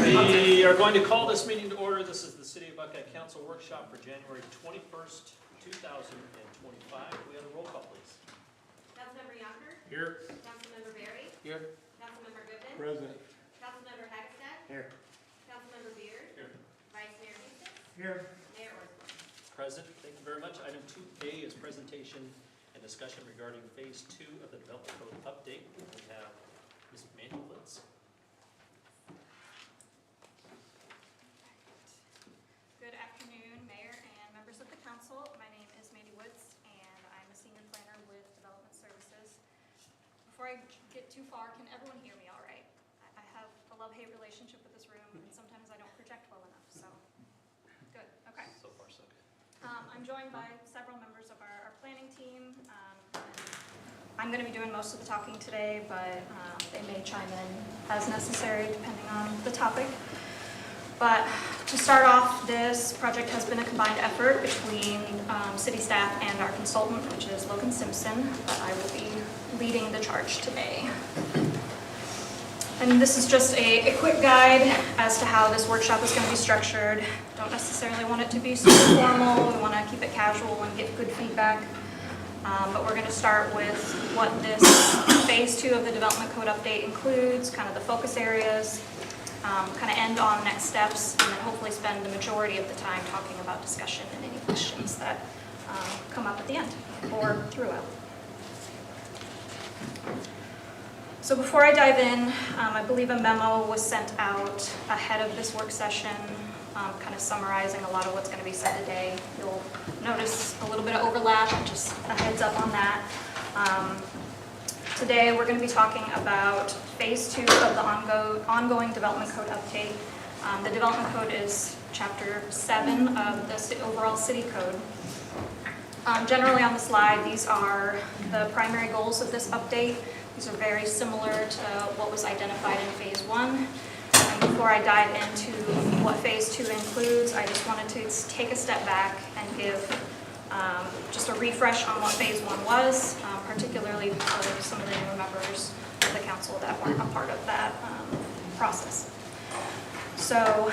We are going to call this meeting to order. This is the City of Buckeye Council Workshop for January 21st, 2025. We have a roll call, please. Councilmember Yonker? Here. Councilmember Berry? Here. Councilmember Goodman? Present. Councilmember Hagestad? Here. Councilmember Beard? Here. Vice Mayor Houston? Here. Mayor Orsland? Present. Thank you very much. Item 2A is presentation and discussion regarding Phase 2 of the Development Code update. We have Ms. Mandelitz. Good afternoon, Mayor and members of the council. My name is Mandy Woods, and I'm a senior planner with Development Services. Before I get too far, can everyone hear me all right? I have a love-hate relationship with this room, and sometimes I don't project well enough, so good, okay. So far, so good. I'm joined by several members of our planning team. I'm going to be doing most of the talking today, but they may chime in as necessary depending on the topic. But to start off, this project has been a combined effort between city staff and our consultant, which is Logan Simpson, but I will be leading the charge today. And this is just a quick guide as to how this workshop is going to be structured. Don't necessarily want it to be super formal. We want to keep it casual and get good feedback. But we're going to start with what this Phase 2 of the Development Code update includes, kind of the focus areas, kind of end on next steps, and then hopefully spend the majority of the time talking about discussion and any questions that come up at the end or throughout. So before I dive in, I believe a memo was sent out ahead of this work session, kind of summarizing a lot of what's going to be said today. You'll notice a little bit of overlap, just a heads up on that. Today we're going to be talking about Phase 2 of the ongoing Development Code update. The Development Code is Chapter 7 of the overall City Code. Generally on the slide, these are the primary goals of this update. These are very similar to what was identified in Phase 1. And before I dive into what Phase 2 includes, I just wanted to take a step back and give just a refresh on what Phase 1 was, particularly for some of the newer members of the council that weren't a part of that process. So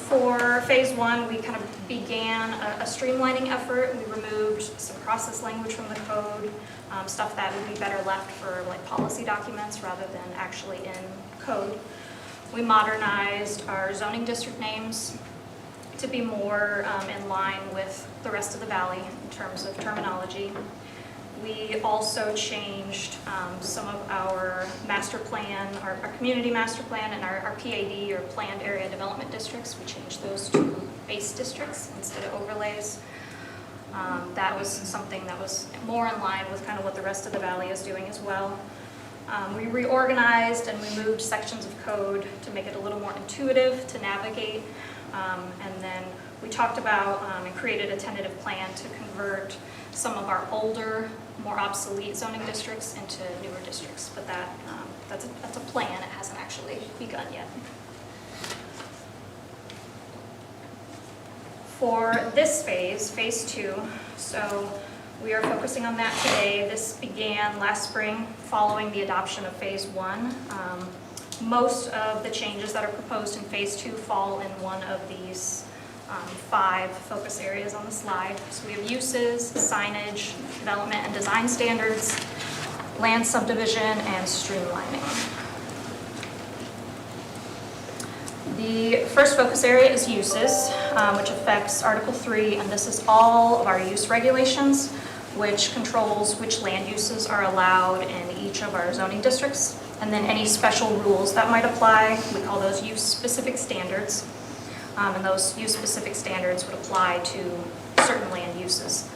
for Phase 1, we kind of began a streamlining effort. We removed some process language from the code, stuff that would be better left for like policy documents rather than actually in code. We modernized our zoning district names to be more in line with the rest of the valley in terms of terminology. We also changed some of our master plan, our community master plan, and our PAD, or Planned Area Development Districts. We changed those to base districts instead of overlays. That was something that was more in line with kind of what the rest of the valley is doing as well. We reorganized and we moved sections of code to make it a little more intuitive to navigate. And then we talked about and created a tentative plan to convert some of our older, more obsolete zoning districts into newer districts. But that's a plan. It hasn't actually begun yet. For this phase, Phase 2, so we are focusing on that today. This began last spring following the adoption of Phase 1. Most of the changes that are proposed in Phase 2 fall in one of these 5 focus areas on the slide. So we have uses, signage, development and design standards, land subdivision, and streamlining. The first focus area is uses, which affects Article 3, and this is all of our use regulations, which controls which land uses are allowed in each of our zoning districts, and then any special rules that might apply. We call those use-specific standards, and those use-specific standards would apply to certain land uses.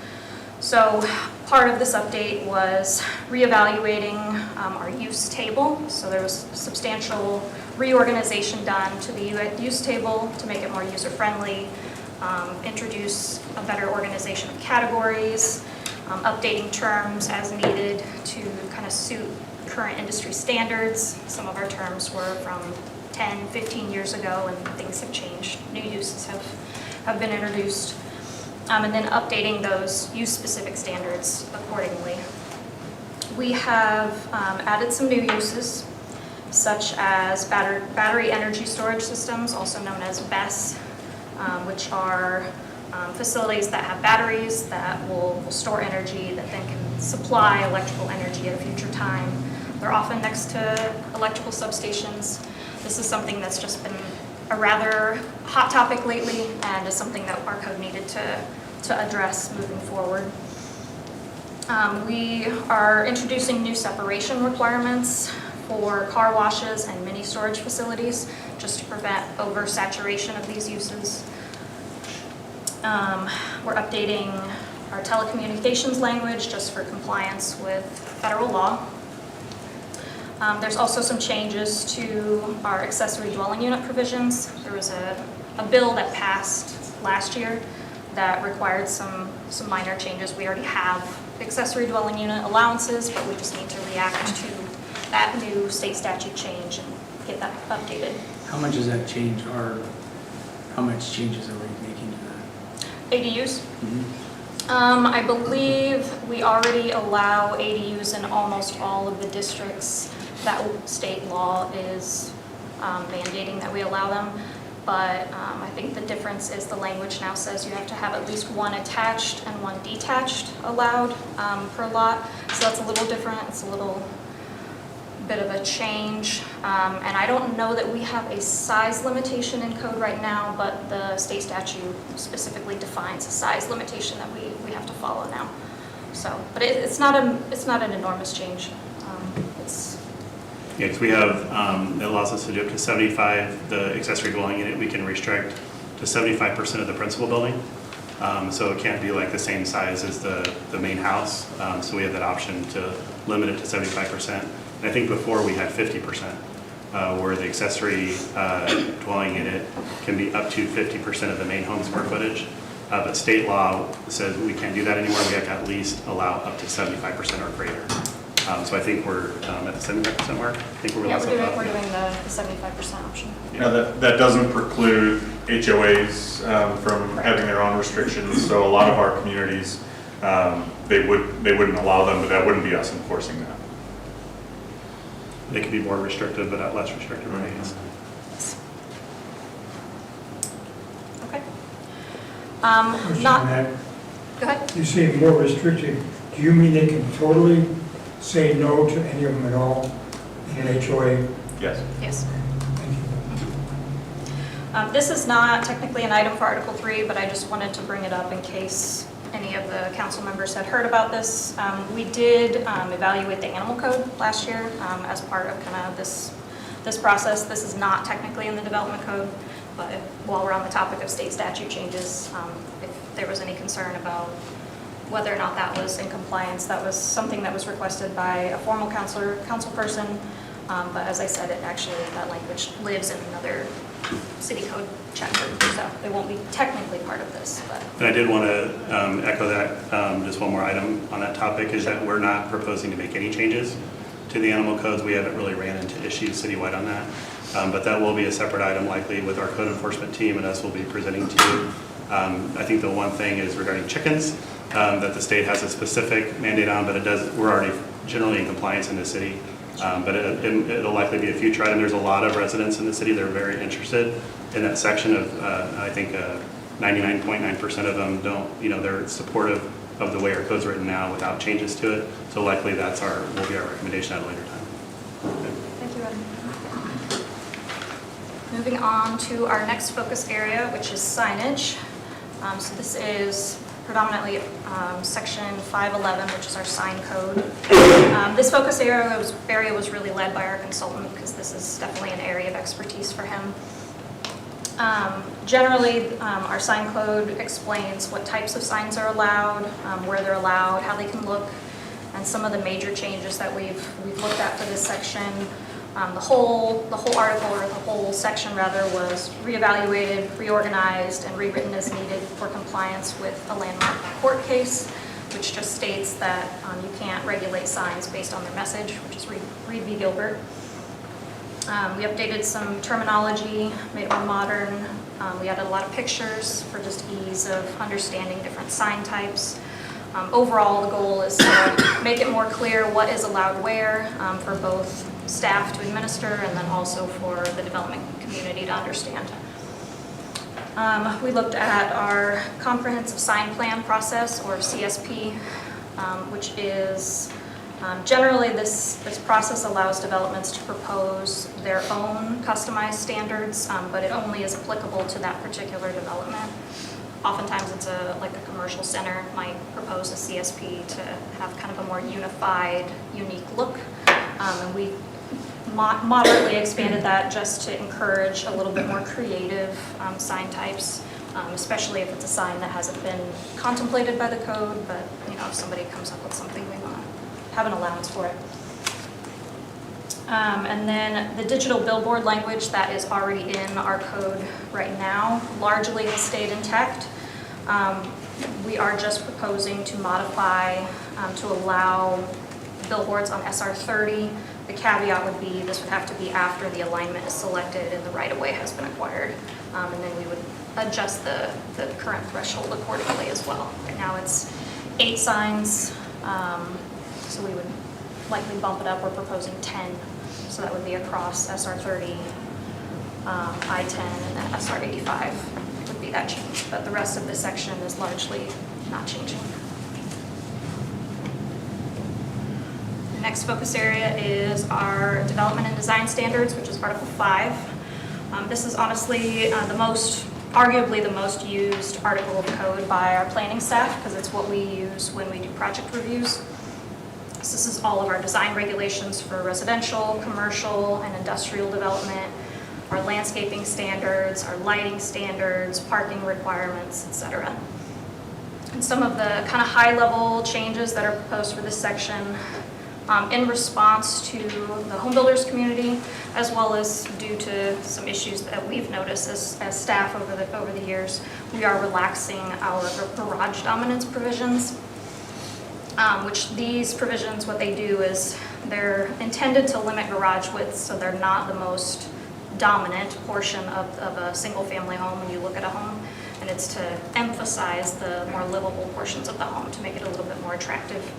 So part of this update was reevaluating our use table. So there was substantial reorganization done to the use table to make it more user-friendly, introduce a better organization of categories, updating terms as needed to kind of suit current industry standards. Some of our terms were from 10, 15 years ago, and things have changed. New uses have been introduced. And then updating those use-specific standards accordingly. We have added some new uses. such as battery energy storage systems, also known as BESS, which are facilities that have batteries that will store energy that then can supply electrical energy at a future time. They're often next to electrical substations. This is something that's just been a rather hot topic lately and is something that our code needed to address moving forward. We are introducing new separation requirements for car washes and mini storage facilities just to prevent oversaturation of these uses. We're updating our telecommunications language just for compliance with federal law. There's also some changes to our accessory dwelling unit provisions. There was a bill that passed last year that required some minor changes. We already have accessory dwelling unit allowances, but we just need to react to that new state statute change and get that updated. How much does that change, or how much changes are we making to that? ADUs? I believe we already allow ADUs in almost all of the districts that state law is mandating that we allow them. But I think the difference is the language now says you have to have at least one attached and one detached allowed per lot. So that's a little different. It's a little bit of a change. And I don't know that we have a size limitation in code right now, but the state statute specifically defines a size limitation that we have to follow now. So, but it's not an enormous change. It's Yeah, because we have, it allows us to do up to 75, the accessory dwelling unit, we can restrict to 75% of the principal building. So it can't be like the same size as the main house. So we have that option to limit it to 75%. And I think before we had 50%, where the accessory dwelling unit can be up to 50% of the main home square footage. But state law says we can't do that anymore. We have to at least allow up to 75% or greater. So I think we're at the 75% mark. I think we're doing the 75% option. Now, that doesn't preclude HOAs from having their own restrictions. So a lot of our communities, they wouldn't allow them, but that wouldn't be us enforcing that. They could be more restrictive, but not less restrictive, right? Yes. Okay. Question Not, on that. go ahead. You say more restrictive, do you mean they can totally say no to any of them at all in an HOA? Yes. Yes. Thank you. This is not technically an item for Article 3, but I just wanted to bring it up in case any of the council members had heard about this. We did evaluate the animal code last year as part of kind of this process. This is not technically in the development code, but while we're on the topic of state statute changes, if there was any concern about whether or not that was in compliance, that was something that was requested by a formal council person. But as I said, that language lives in another city code chapter, so it won't be technically part of this. But And I did want to echo that, just one more item on that topic, is that we're not proposing to make any changes to the animal codes. We haven't really ran into issues citywide on that. But that will be a separate item likely with our code enforcement team, and us will be presenting to you. I think the one thing is regarding chickens, that the state has a specific mandate on, but we're already generally in compliance in the city. But it'll likely be a future item. There's a lot of residents in the city that are very interested in that section of, I think 99.9% of them don't, they're supportive of the way our code's written now without changes to it. So likely will be our recommendation at a later time. thank you, Ed. Moving on to our next focus area, which is signage. So this is predominantly section 511, which is our sign code. This focus area was really led by our consultant because this is definitely an area of expertise for him. Generally, our sign code explains what types of signs are allowed, where they're allowed, how they can look, and some of the major changes that we've looked at for this section. The whole article, or the whole section rather, was reevaluated, reorganized, and rewritten as needed for compliance with a landmark court case, which just states that you can't regulate signs based on their message, which is Reed v. Gilbert. We updated some terminology, made it more modern. We added a lot of pictures for just ease of understanding different sign types. Overall, the goal is to make it more clear what is allowed where for both staff to administer and then also for the development community to understand. We looked at our comprehensive sign plan process, or CSP, which is generally this process allows developments to propose their own customized standards, but it only is applicable to that particular development. Oftentimes it's like a commercial center might propose a CSP to have kind of a more unified, unique look. And we moderately expanded that just to encourage a little bit more creative sign types, especially if it's a sign that hasn't been contemplated by the code, but if somebody comes up with something, we want to have an allowance for it. And then the digital billboard language that is already in our code right now largely has stayed intact. We are just proposing to modify to allow billboards on SR 30. The caveat would be this would have to be after the alignment is selected and the right-of-way has been acquired. And then we would adjust the current threshold accordingly as well. Right now it's 8 signs, so we would likely bump it up. We're proposing 10. So that would be across SR 30, I-10, and then SR 85 would be that change. But the rest of this section is largely not changing. The next focus area is our development and design standards, which is Article 5. This is honestly arguably the most used article of code by our planning staff because it's what we use when we do project reviews. So this is all of our design regulations for residential, commercial, and industrial development, our landscaping standards, our lighting standards, parking requirements, etc. And some of the kind of high-level changes that are proposed for this section in response to the home builders community, as well as due to some issues that we've noticed as staff over the years, we are relaxing our garage dominance provisions. Which these provisions, what they do is they're intended to limit garage width, so they're not the most dominant portion of a single-family home when you look at a home, and it's to emphasize the more livable portions of the home to make it a little bit more attractive.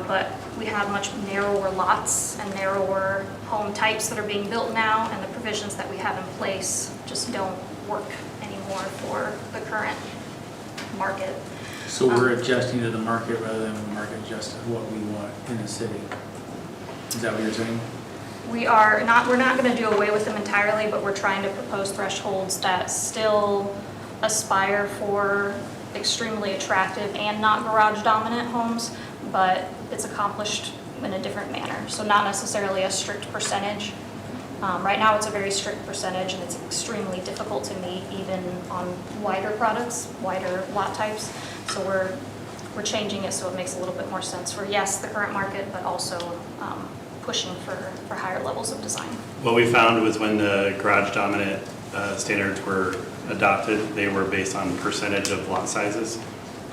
But we have much narrower lots and narrower home types that are being built now, and the provisions that we have in place just don't work anymore for the current market. So we're adjusting to the market rather than the market adjusts to what we want in the city. Is that what you're saying? We're not going to do away with them entirely, but we're trying to propose thresholds that still aspire for extremely attractive and not garage dominant homes, but it's accomplished in a different manner. So not necessarily a strict percentage. Right now it's a very strict percentage and it's extremely difficult to meet even on wider products, wider lot types. So we're changing it so it makes a little bit more sense for, yes, the current market, but also pushing for higher levels of design. What we found was when the garage dominant standards were adopted, they were based on percentage of lot sizes.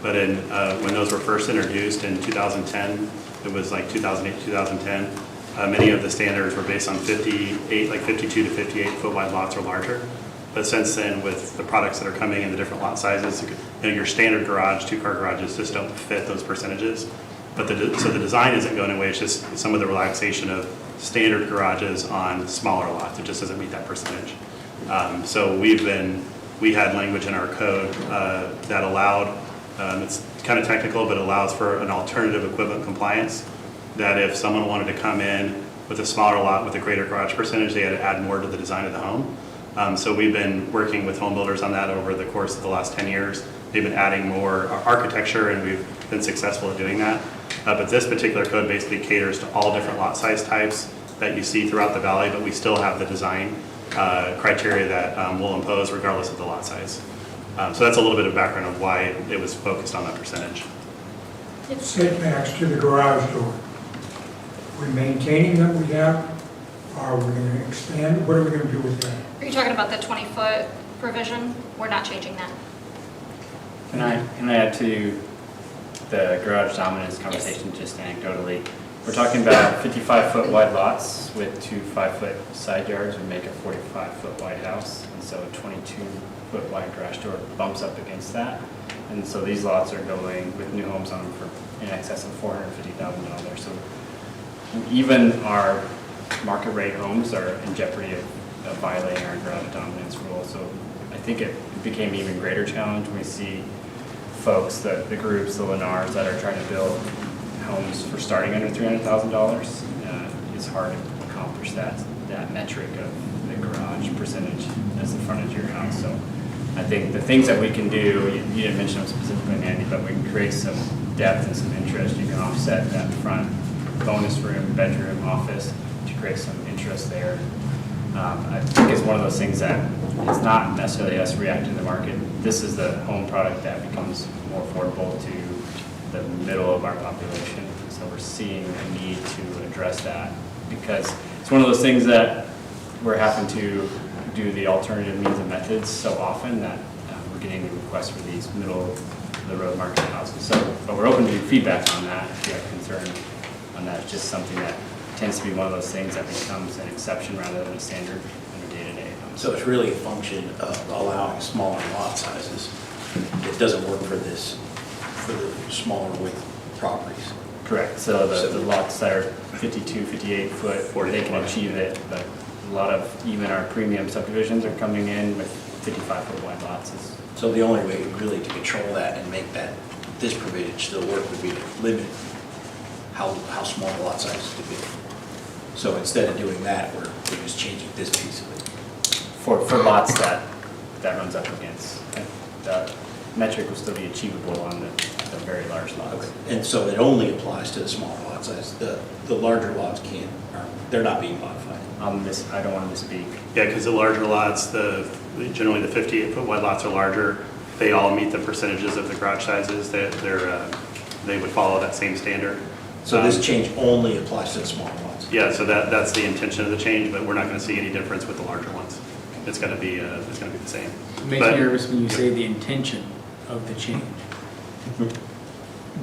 But when those were first introduced in 2010, it was like 2008, 2010, many of the standards were based on 52 to 58 foot wide lots or larger. But since then, with the products that are coming in the different lot sizes, your standard garage, 2-car garages just don't fit those percentages. But so the design isn't going away, it's just some of the relaxation of standard garages on smaller lots. It just doesn't meet that percentage. So we had language in our code that allowed, it's kind of technical, but allows for an alternative equivalent compliance, that if someone wanted to come in with a smaller lot with a greater garage percentage, they had to add more to the design of the home. So we've been working with home builders on that over the course of the last 10 years. They've been adding more architecture and we've been successful at doing that. But this particular code basically caters to all different lot size types that you see throughout the valley, but we still have the design criteria that we'll impose regardless of the lot size. So that's a little bit of background of why it was focused on that percentage. Setbacks to the garage door. We're maintaining them we have, or are we going to expand? What are we going to do with that? Are you talking about the 20-foot provision? We're not changing that. Can I add to the garage dominance conversation just anecdotally? We're talking about 55-foot wide lots with 2 5-foot side yards would make a 45-foot wide house. And so a 22-foot wide garage door bumps up against that. And so these lots are going with new homes on them for in excess of $450,000. So even our market rate homes are in jeopardy of violating our garage dominance rule. So I think it became an even greater challenge when we see folks, the groups, the Lennars that are trying to build homes for starting under $300,000. It's hard to accomplish that metric of the garage percentage as the frontage of your house. So I think the things that we can do, you didn't mention them specifically, Mandy, but we can create some depth and some interest. You can offset that front bonus room, bedroom, office to create some interest there. I think it's one of those things that it's not necessarily us reacting to the market. This is the home product that becomes more affordable to the middle of our population. So we're seeing a need to address that because it's one of those things that we're having to do the alternative means and methods so often that we're getting the requests for these middle of the road market houses. So, but we're open to feedback on that if you have concern on that. It's just something that tends to be one of those things that becomes an exception rather than a standard in a day-to-day. So it's really a function of allowing smaller lot sizes. It doesn't work for the smaller width properties. Correct. So the lots that are 52, 58 foot, they can achieve it, but a lot of even our premium subdivisions are coming in with 55 foot wide lots. So the only way really to control that and make this provision still work would be to limit how small the lot sizes could be. So instead of doing that, we're just changing this piece of it. For lots that runs up against. The metric will still be achievable on the very large lots. Okay. And so it only applies to the smaller lot size. The larger lots they're not being modified. I don't want to misspeak. Yeah, because the larger lots, generally the 58 foot wide lots are larger. They all meet the percentages of the garage sizes. They would follow that same standard. So this change only applies to the smaller lots? Yeah, so that's the intention of the change, but we're not going to see any difference with the larger ones. It's going to be the same. It makes me nervous when you say the intention of the change.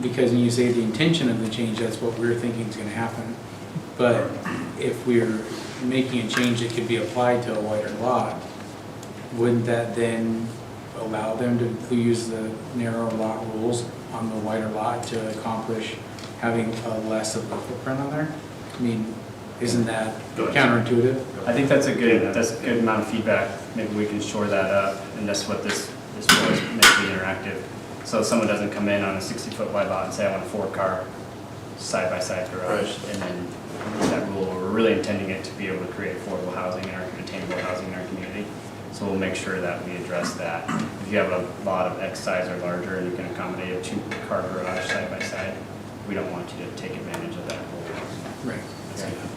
Because when you say the intention of the change, that's what we're thinking is going to happen. But if we're making a change that could be applied to a wider lot, wouldn't that then allow them to use the narrow lot rules on the wider lot to accomplish having less of a footprint on there? I mean, isn't that counterintuitive? I think that's a good amount of feedback. Maybe we can shore that up, and that's what this will is, make it interactive. So someone doesn't come in on a 60-foot wide lot and say, I want a 4-car side-by-side garage, and then that rule, we're really intending it to be able to create affordable housing and attainable housing in our community. So we'll make sure that we address that. If you have a lot of X size or larger and you can accommodate a 2-car garage side-by-side, we don't want you to take advantage of that rule. Right.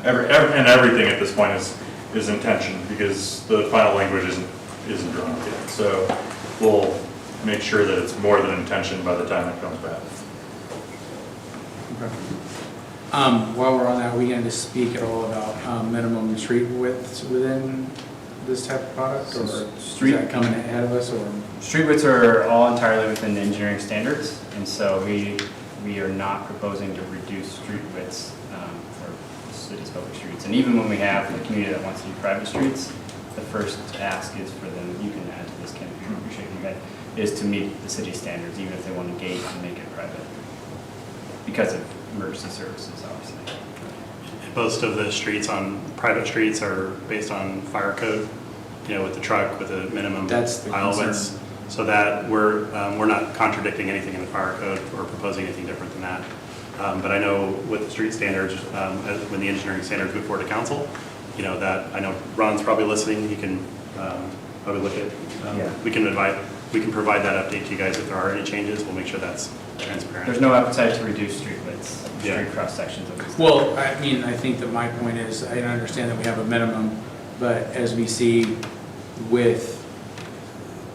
And everything at this point is intention because the final language isn't drawn up yet. So we'll make sure that it's more than intention by the time it comes back. Okay. While we're on that, are we going to speak at all about minimum street widths within this type of product, or is that coming ahead of us? Or street widths are all entirely within the engineering standards, and so we are not proposing to reduce street widths for city's public streets. And even when we have a community that wants to do private streets, the first ask is for them, you can add to this, Ken, if you're shaking your head, is to meet the city standards, even if they want to gate and make it private, because of emergency services, obviously. Most of the streets private streets are based on fire code, with the truck, with a minimum aisle widths. So that we're not contradicting anything in the fire code or proposing anything different than that. But I know with the street standards, when the engineering standards go forward to council, that I know Ron's probably listening. He can probably look at. We can provide that update to you guys if there are any changes. We'll make sure that's transparent. There's no appetite to reduce street widths, street cross sections of this. well, I mean, I think that my point is, I understand that we have a minimum, but as we see with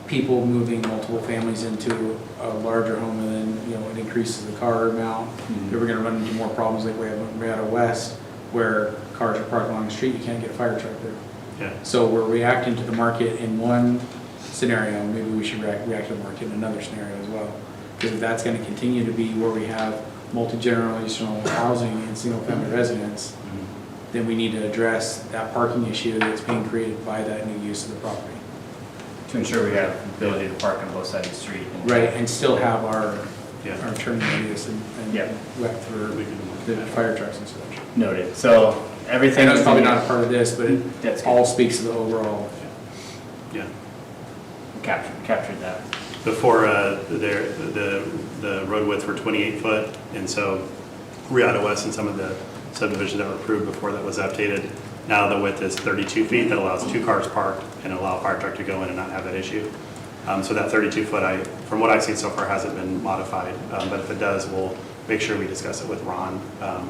people moving multiple families into a larger home, and then it increases the car amount, we're going to run into more problems like we had out west, where cars are parked along the street, you can't get a fire truck there. Yeah. So we're reacting to the market in one scenario, maybe we should react to the market in another scenario as well. Because if that's going to continue to be where we have multi-generational housing and single-family residence, then we need to address that parking issue that's being created by that new use of the property. To ensure we have the ability to park on both sides of the street. Right, and still have our turning radius and Yeah. wet for the fire trucks and such. Noted. So everything. I know it's probably not a part of this, but it That's good. all speaks to the overall. Yeah. Captured that. Before, the road width were 28 foot, and so Riata West and some of the subdivisions that were approved before that was updated, now the width is 32 feet. That allows 2 cars parked and allow a fire truck to go in and not have that issue. So that 32 foot, from what I've seen so far, hasn't been modified, but if it does, we'll make sure we discuss it with Ron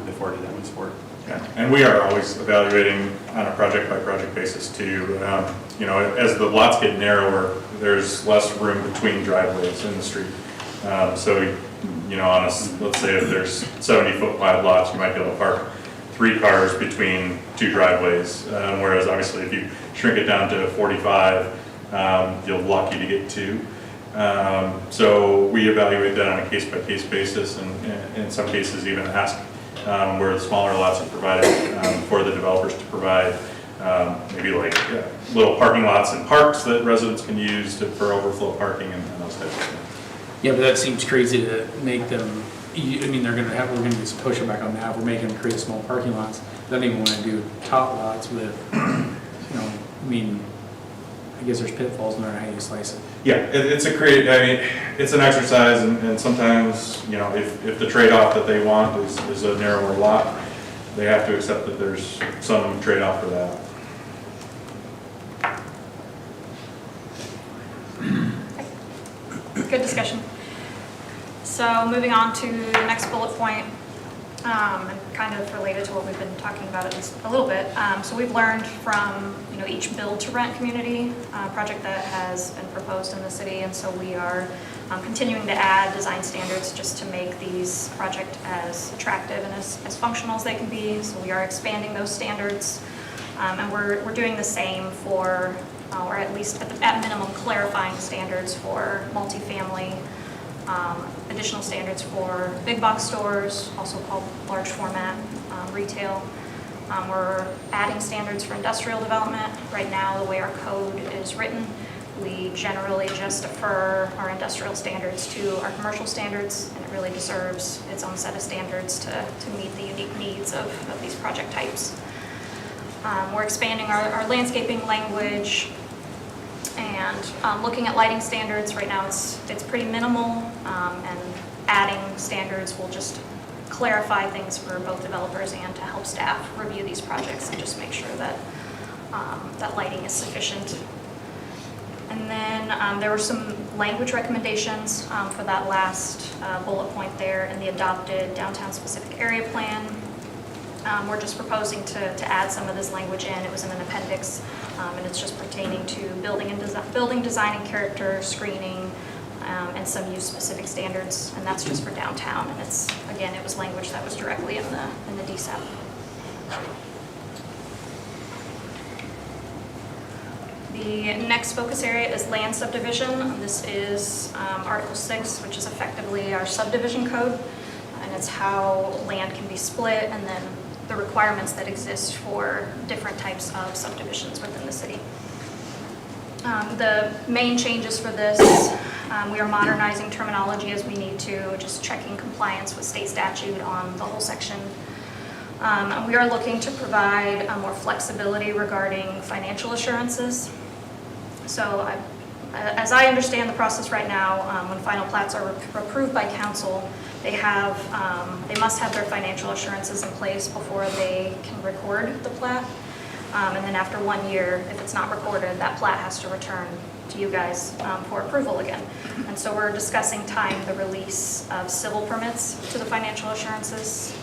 before it moves forward. Yeah, and we are always evaluating on a project-by-project basis too. You know, as the lots get narrower, there's less room between driveways in the street. So, you know, let's say if there's 70-foot wide lots, you might be able to park 3 cars between 2 driveways. Whereas obviously if you shrink it down to 45, you're lucky to get 2. So we evaluate that on a case-by-case basis, and in some cases even ask where the smaller lots are provided for the developers to provide maybe like little parking lots and parks that residents can use for overflow parking and those types of things. Yeah, but that seems crazy to make them, I mean, we're gonna just push them back on that. We're making them create small parking lots. They don't even wanna do top lots with, you know, I mean, I guess there's pitfalls no matter how you slice it. Yeah, it's an exercise, and sometimes, you know, if the trade-off that they want is a narrower lot, they have to accept that there's some trade-off for that. Good discussion. So moving on to the next bullet point, and kind of related to what we've been talking about at least a little bit. So we've learned from, you know, each build-to-rent community project that has been proposed in the city, and so we are continuing to add design standards just to make these projects as attractive and as functional as they can be. So we are expanding those standards, and we're doing the same for, or at least at minimum, clarifying standards for multifamily. Additional standards for big box stores, also called large format retail. We're adding standards for industrial development. Right now, the way our code is written, we generally just defer our industrial standards to our commercial standards, and it really deserves its own set of standards to meet the unique needs of these project types. We're expanding our landscaping language, and looking at lighting standards. Right now it's pretty minimal, and adding standards will just clarify things for both developers and to help staff review these projects and just make sure that that lighting is sufficient. And then there were some language recommendations for that last bullet point there in the adopted downtown specific area plan. We're just proposing to add some of this language in. It was in an appendix, and it's just pertaining to building design and character screening, and some use-specific standards, and that's just for downtown. And it's, again, it was language that was directly in the DSAP. The next focus area is land subdivision. This is Article 6, which is effectively our subdivision code, and it's how land can be split, and then the requirements that exist for different types of subdivisions within the city. The main changes for this, we are modernizing terminology as we need to, just checking compliance with state statute on the whole section. And we are looking to provide more flexibility regarding financial assurances. So as I understand the process right now, when final plats are approved by council, they must have their financial assurances in place before they can record the plat. And then after 1 year, if it's not recorded, that plat has to return to you guys for approval again. And so we're discussing tying the release of civil permits to the financial assurances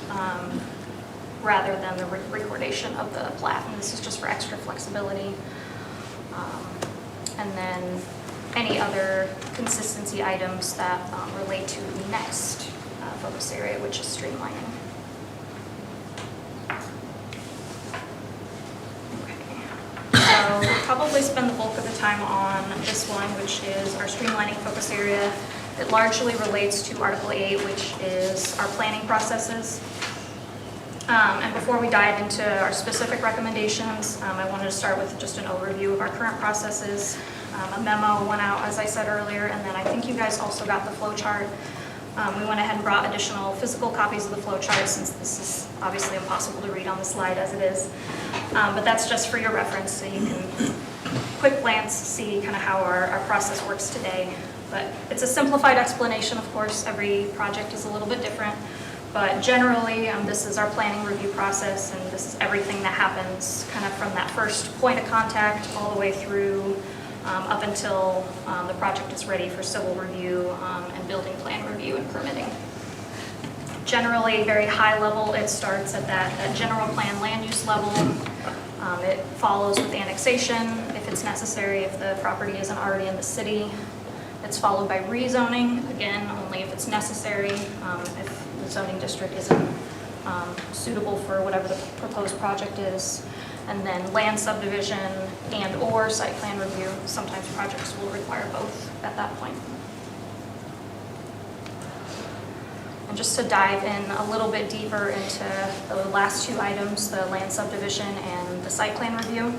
rather than the recordation of the plat. And this is just for extra flexibility. And then any other consistency items that relate to the next focus area, which is streamlining. So we'll probably spend the bulk of the time on this one, which is our streamlining focus area. It largely relates to Article 8, which is our planning processes. And before we dive into our specific recommendations, I wanted to start with just an overview of our current processes. A memo went out, as I said earlier, and then I think you guys also got the flow chart We went ahead and brought additional physical copies of the flow chart since this is obviously impossible to read on the slide as it is. But that's just for your reference, so you can quick glance see kind of how our process works today. But it's a simplified explanation, of course. Every project is a little bit different. But generally, this is our planning review process, and this is everything that happens kind of from that first point of contact all the way through up until the project is ready for civil review and building plan review and permitting. Generally, very high level, it starts at that general plan land use level. It follows with annexation if it's necessary, if the property isn't already in the city. It's followed by rezoning, again, only if it's necessary, if the zoning district isn't suitable for whatever the proposed project is. And then land subdivision and/or site plan review. Sometimes projects will require both at that point. And just to dive in a little bit deeper into the last two items, the land subdivision and the site plan review.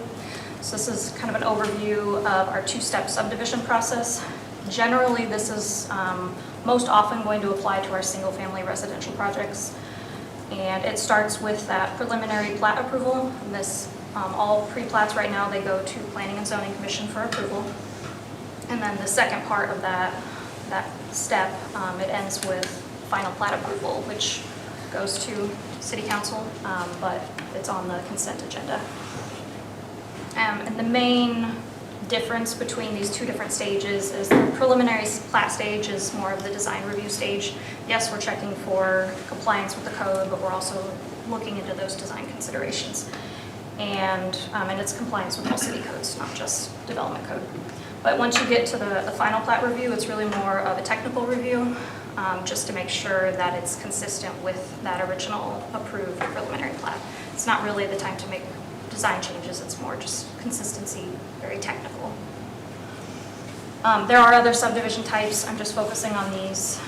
So this is kind of an overview of our two-step subdivision process. Generally, this is most often going to apply to our single-family residential projects. And it starts with that preliminary plat approval. And this, all pre-plats right now, they go to Planning and Zoning Commission for approval. And then the second part of that step, it ends with final plat approval, which goes to City Council, but it's on the consent agenda. And the main difference between these two different stages is the preliminary plat stage is more of the design review stage. Yes, we're checking for compliance with the code, but we're also looking into those design considerations. And it's compliance with all city codes, not just development code. But once you get to the final plat review, it's really more of a technical review, just to make sure that it's consistent with that original approved preliminary plat. It's not really the time to make design changes, it's more just consistency, very technical. There are other subdivision types, I'm just focusing on these.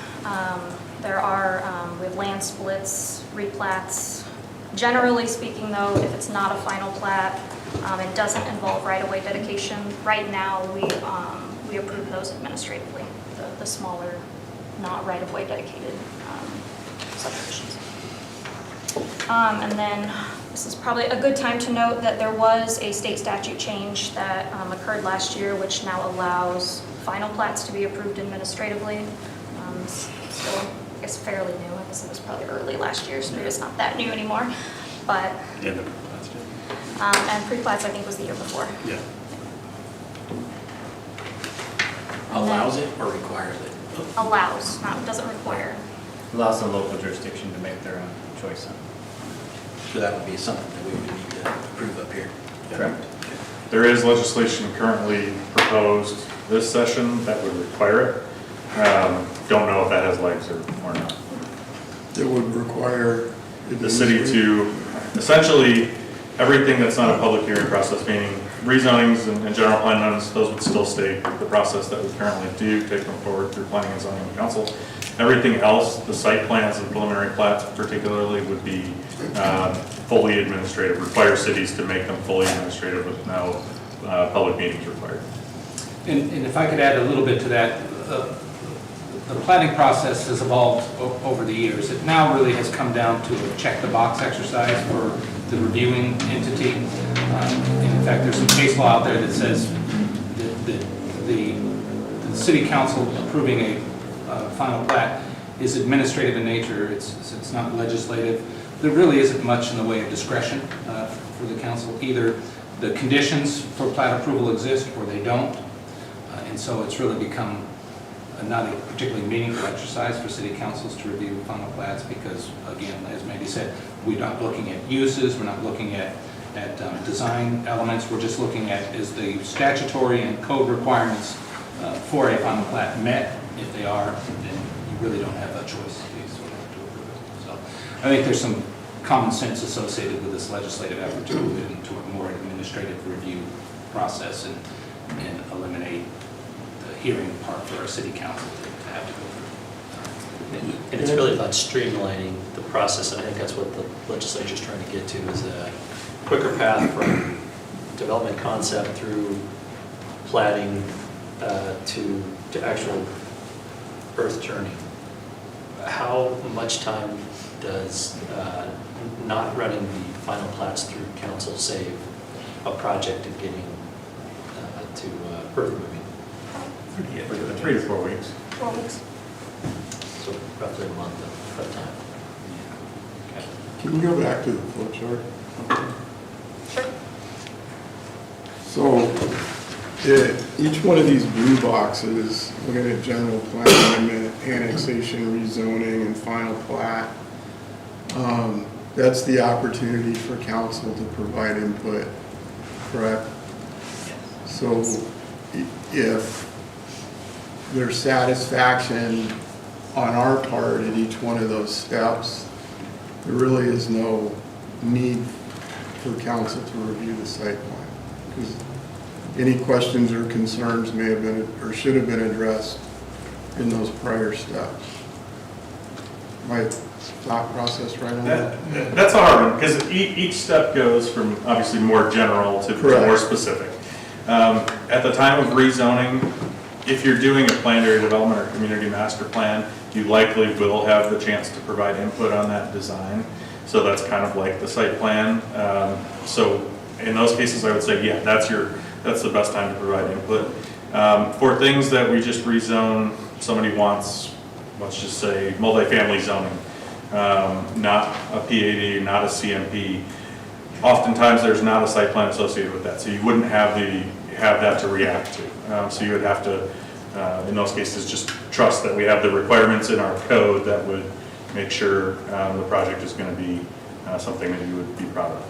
There are, we have land splits, replats. Generally speaking though, if it's not a final plat, it doesn't involve right-of-way dedication. Right now, we approve those administratively, the smaller, not right-of-way dedicated subdivisions. And then this is probably a good time to note that there was a state statute change that occurred last year, which now allows final plats to be approved administratively. Still, I guess, fairly new. I guess it was probably early last year, so maybe it's not that new anymore. But Yeah, the pre-plats did. and pre-plats, I think, was the year before. Yeah. And then Allows it or requires it? allows, not doesn't require. Allows the local jurisdiction to make their own choice on. So that would be something that we would need to approve up here. Correct. There is legislation currently proposed this session that would require it. Don't know if that has legs or not. It would require The city to, essentially, everything that's not a public hearing process, meaning rezonings and general plan amendments, those would still stay the process that we currently do, take them forward through planning and zoning council. Everything else, the site plans and preliminary plats particularly, would be fully administrative, require cities to make them fully administrative with no public meetings required. And if I could add a little bit to that, the planning process has evolved over the years. It now really has come down to a check-the-box exercise for the reviewing entity. In fact, there's some case law out there that says that the city council approving a final plat is administrative in nature. It's not legislative. There really isn't much in the way of discretion for the council. Either the conditions for plat approval exist or they don't. And so it's really become not a particularly meaningful exercise for city councils to review final plats because, again, as Mandy said, we're not looking at uses, we're not looking at design elements, we're just looking at is the statutory and code requirements for a final plat met. If they are, then you really don't have a choice. You sort of have to approve it. So I think there's some common sense associated with this legislative effort to move it into a more administrative review process and eliminate hearing part for our city council to have to go through. And it's really about streamlining the process, and I think that's what the legislature's trying to get to, is a quicker path from development concept through platting to actual earth turning. how much time does not running the final plats through council save a project of getting to earth moving? 3 to 4 weeks. 4 weeks. So roughly a month of time. Okay. Can you go back to the flow chart? Sure. So, each one of these blue boxes, looking at general plan amendment, annexation, rezoning, and final plat, that's the opportunity for council to provide input, correct? So, if there's satisfaction on our part at each one of those steps, there really is no need for council to review the site plan. Because any questions or concerns may have been, or should have been addressed in those prior steps. My thought process right on that? That's a hard one, because each step goes from obviously more general to Correct. more specific. At the time of rezoning, if you're doing a planned area development or community master plan, you likely will have the chance to provide input on that design. So that's kind of like the site plan. So in those cases, I would say, yeah, that's the best time to provide input. For things that we just rezone, somebody wants, let's just say, multifamily zoning, not a PAD, not a CMP. Oftentimes, there's not a site plan associated with that, so you wouldn't have that to react to. So you would have to, in those cases, just trust that we have the requirements in our code that would make sure the project is going to be something that you would be proud of.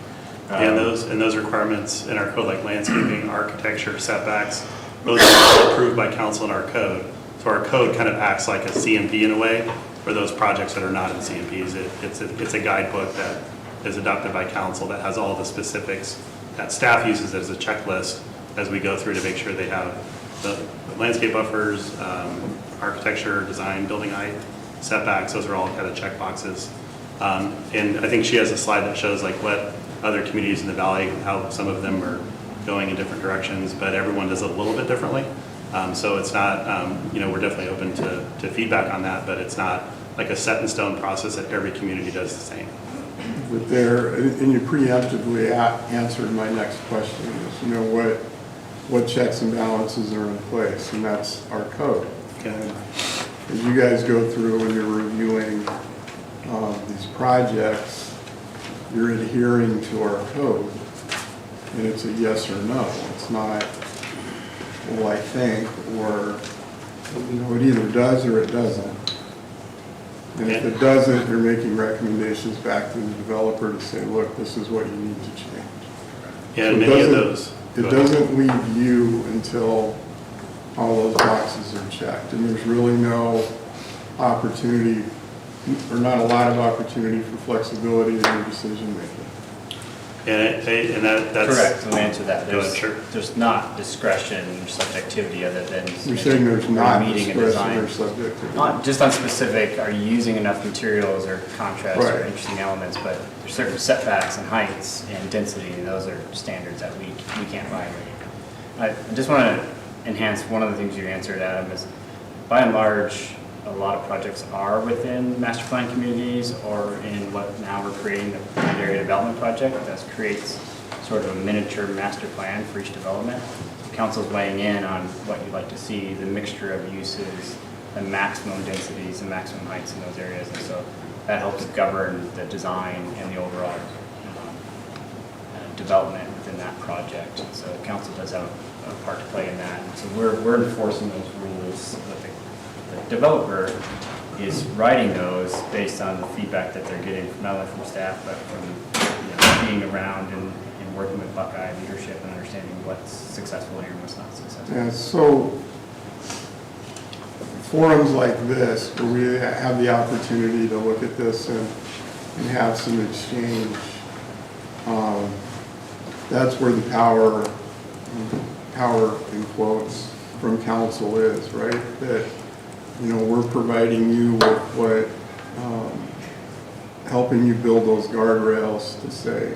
And those requirements in our code, like landscaping, architecture, setbacks, those are approved by council in our code. So our code kind of acts like a CMP in a way for those projects that are not in CMPs. It's a guidebook that is adopted by council that has all the specifics that staff uses as a checklist as we go through to make sure they have the landscape buffers, architecture, design, building height, setbacks. Those are all kind of check boxes. And I think she has a slide that shows like what other communities in the valley, how some of them are going in different directions, but everyone does it a little bit differently. So it's not, we're definitely open to feedback on that, but it's not like a set in stone process that every community does the same. But there, and you preemptively answered my next question, is, what checks and balances are in place, and that's our code. Okay. And as you guys go through and you're reviewing these projects, you're adhering to our code, and it's a yes or no. It's not, well, I think, or, it either does or it doesn't. And if it doesn't, you're making recommendations back to the developer to say, look, this is what you need to change. Yeah, So and many of those. It doesn't leave you until all those boxes are checked, and there's really no opportunity, or not a lot of opportunity for flexibility in your decision making. And that's Correct, to answer that, Go ahead, sure. there's not discretion or subjectivity other than. You're saying there's not meeting a discretion design. or subjectivity? Not just on specific, are you using enough materials or contrast or Right. interesting elements, but there's certain setbacks and heights and density, and those are standards that we can't violate. I just want to enhance one of the things you answered, Adam, is by and large, a lot of projects are within master plan communities or in what now we're creating the planned area development project that creates sort of a miniature master plan for each development. Council's weighing in on what you'd like to see, the mixture of uses, the maximum densities and maximum heights in those areas. And so that helps govern the design and the overall development within that project. So council does have a part to play in that. And so we're enforcing those rules. But the developer is writing those based on the feedback that they're getting not only from staff but from being around and working with Buckeye leadership and understanding what's successful here and what's not successful. Yeah, so forums like this, where we have the opportunity to look at this and have some exchange, that's where the power in quotes from council is, right? That, we're providing you with what, helping you build those guardrails to say,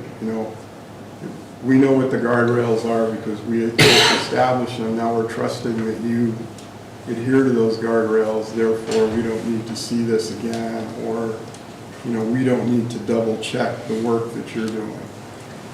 we know what the guardrails are because we established them. Now we're trusting that you adhere to those guardrails, therefore we don't need to see this again, or, you know, we don't need to double check the work that you're doing.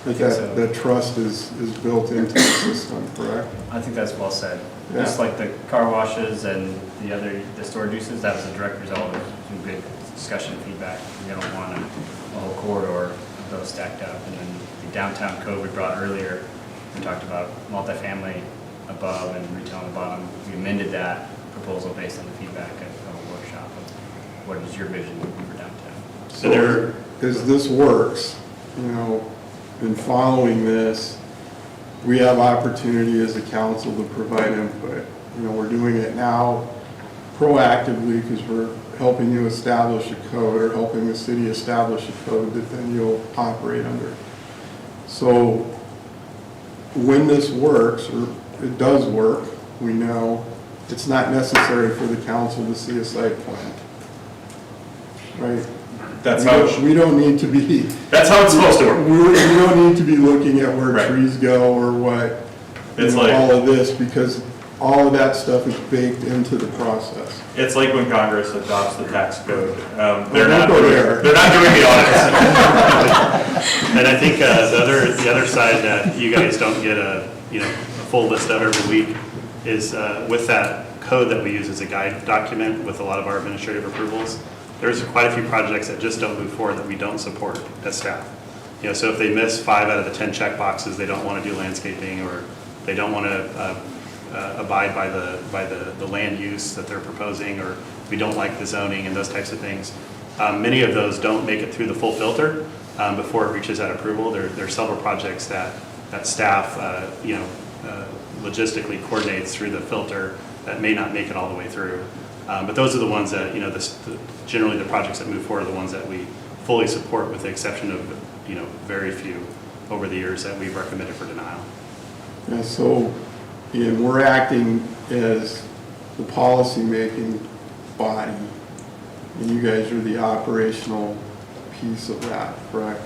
I think so. That trust is built into the system, correct? I think that's well said. Yeah. Just like the car washes and the storage uses, that was a direct result of some good discussion and feedback. We don't want a whole corridor of those stacked up. And then the downtown code we brought earlier, we talked about multifamily above and retail on the bottom. We amended that proposal based on the feedback of a workshop of what is your vision for downtown. So as this works, you know, in following this, we have opportunity as a council to provide input. You know, we're doing it now proactively because we're helping you establish a code, or helping the city establish a code that then you'll operate under. So when this works, or it does work, we know it's not necessary for the council to see a site plan. Right? That's how, We don't need to be, that's how it's supposed to work. we don't need to be looking at where Right. trees go or what, you It's know, like- all of this, because all of that stuff is baked into the process. It's like when Congress adopts the tax code. Don't go there. They're not doing the audits. And I think the other side that you guys don't get a full list of every week is with that code that we use as a guide document with a lot of our administrative approvals. There's quite a few projects that just don't move forward that we don't support as staff. You know, so if they miss 5 out of the 10 check boxes, they don't want to do landscaping, or they don't want to abide by the land use that they're proposing, or we don't like the zoning and those types of things. Many of those don't make it through the full filter before it reaches that approval. There are several projects that staff logistically coordinates through the filter that may not make it all the way through. But those are the ones that, generally the projects that move forward are the ones that we fully support, with the exception of, very few over the years that we've recommended for denial. Yeah, so, and we're acting as the policy-making body, and you guys are the operational piece of that, correct?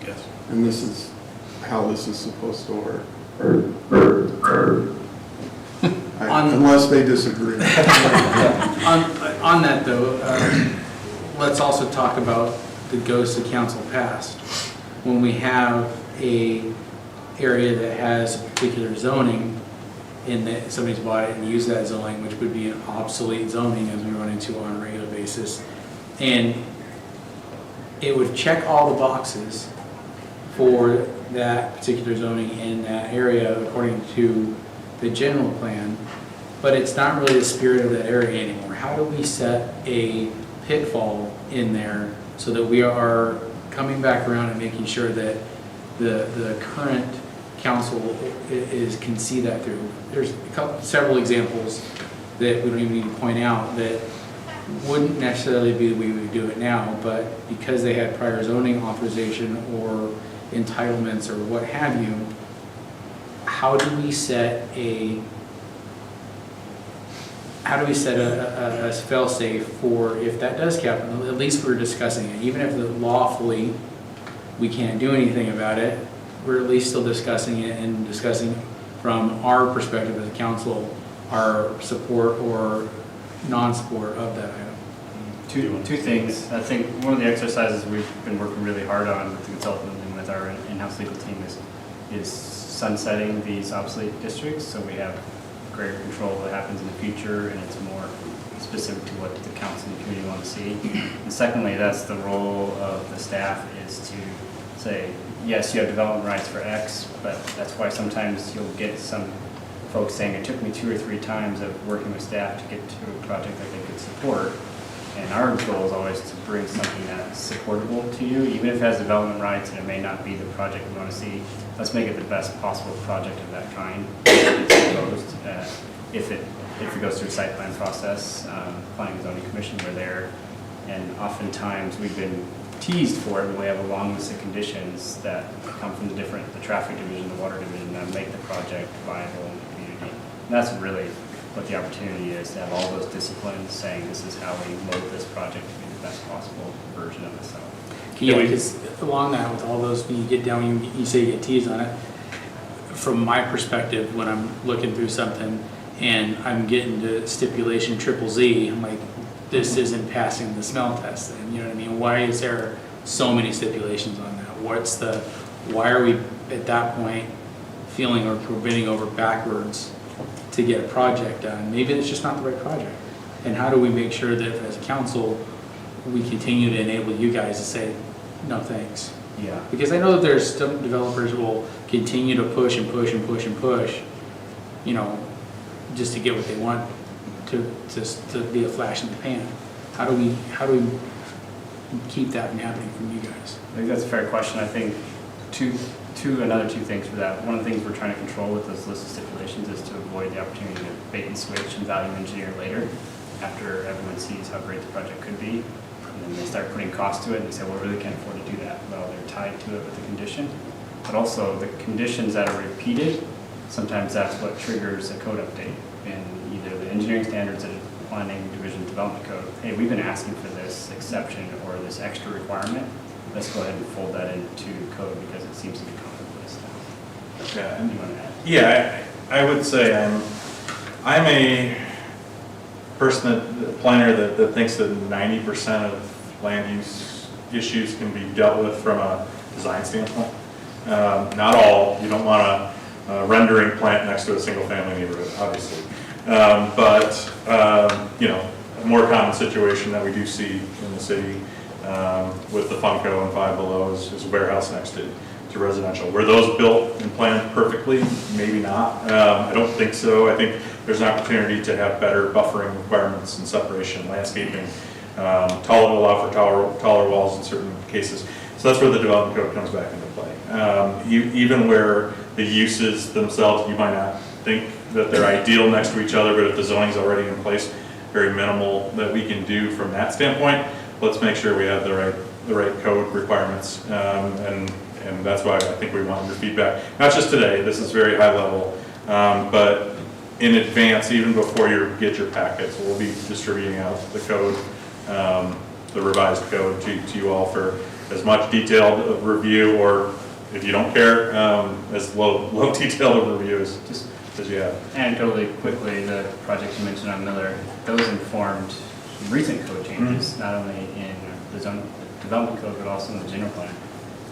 Yes. And this is how this is supposed to work. Unless they disagree. On that though, let's also talk about the goes to council past. When we have a area that has particular zoning, in that somebody's bought it and used that zoning, which would be an obsolete zoning as we run into on a regular basis, and it would check all the boxes for that particular zoning in that area according to the general plan, but it's not really the spirit of that area anymore. How do we set a pitfall in there so that we are coming back around and making sure that the current council can see that through? There's several examples that we don't even need to point out that wouldn't necessarily be the way we do it now, but because they had prior zoning authorization or entitlements or what have you, how do we set a fail-safe for if that does happen? At least we're discussing it. Even if lawfully we can't do anything about it, we're at least still discussing it and discussing from our perspective as a council, our support or non-support of that item. Two things. I think one of the exercises we've been working really hard on with the consultant and with our in-house legal team is sunsetting these obsolete districts, so we have greater control of what happens in the future, and it's more specific to what the council and the community want to see. And secondly, that's the role of the staff, is to say, yes, you have development rights for X, but that's why sometimes you'll get some folks saying, it took me 2 or 3 times of working with staff to get to a project that they could support. And our goal is always to bring something that's supportable to you, even if it has development rights and it may not be the project we want to see. Let's make it the best possible project of that kind. It's proposed. If it goes through a site plan process, planning and zoning commission, we're there. And oftentimes we've been teased for it, and we have a long list of conditions that come from the traffic division, the water division, that make the project viable in the community. And that's really what the opportunity is, to have all those disciplines saying this is how we mold this project to be the best possible version of itself. Yeah, because along that, with all those, when you get down, you say you get teased on it. From my perspective, when I'm looking through something, and I'm getting to stipulation triple Z, I'm like, this isn't passing the smell test then, you know what I mean? Why is there so many stipulations on that? Why are we at that point feeling like we're bending over backwards to get a project done? Maybe it's just not the right project. And how do we make sure that as a council, we continue to enable you guys to say, no thanks? Yeah. Because I know that there's some developers who will continue to push and push and push and push, you know, just to get what they want, to be a flash in the pan. How do we keep that from happening from you guys? I think that's a fair question. I think another two things for that. One of the things we're trying to control with those list of stipulations is to avoid the opportunity to bait and switch and value engineer later after everyone sees how great the project could be. And then they start putting cost to it and they say, well, we really can't afford to do that. Well, they're tied to it with the condition. But also the conditions that are repeated, sometimes that's what triggers a code update in either the engineering standards or the planning division development code. Hey, we've been asking for this exception or this extra requirement. Let's go ahead and fold that into code because it seems to be commonplace now. Yeah, You want to add? Yeah, I would say I'm a person, a planner that thinks that 90% of land use issues can be dealt with from a design standpoint. Not all. You don't want a rendering plant next to a single-family neighborhood, obviously. You know, a more common situation that we do see in the city with the Funko and Five Below is a warehouse next to residential. Were those built and planned perfectly? Maybe not. I don't think so. I think there's an opportunity to have better buffering requirements and separation, landscaping, allow for taller walls in certain cases. So that's where the development code comes back into play. Even where the uses themselves, you might not think that they're ideal next to each other, but if the zoning's already in place, very minimal that we can do from that standpoint. Let's make sure we have the right code requirements, and that's why I think we want your feedback. Not just today, this is very high level, but in advance, even before you get your packets, we'll be distributing out the code, the revised code to you all for as much detailed review, or if you don't care, as low detailed of review as you have. Anecdotally, quickly, the project you mentioned on Miller, those informed recent code changes, not only in the zone development code, but also in the general plan.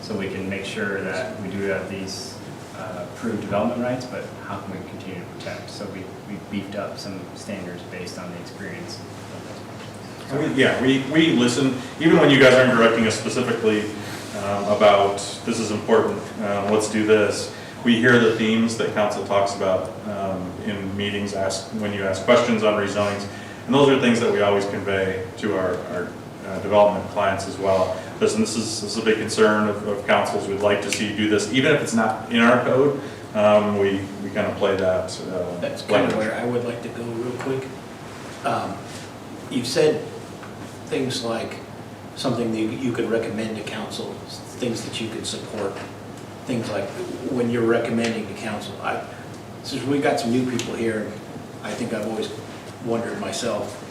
So we can make sure that we do have these approved development rights, but how can we continue to protect? So we beefed up some standards based on the experience of those projects. We listen, even when you guys aren't directing us specifically about this is important, let's do this. We hear the themes that council talks about in meetings, when you ask questions on rezonings, and those are things that we always convey to our development clients as well. Listen, this is a big concern of councils. We'd like to see you do this, even if it's not in our code. We kind of play that. That's kind of where I would like to go real quick. You've said things like something that you could recommend to council, things that you could support, things like when you're recommending to council. Since we've got some new people here, I think I've always wondered myself,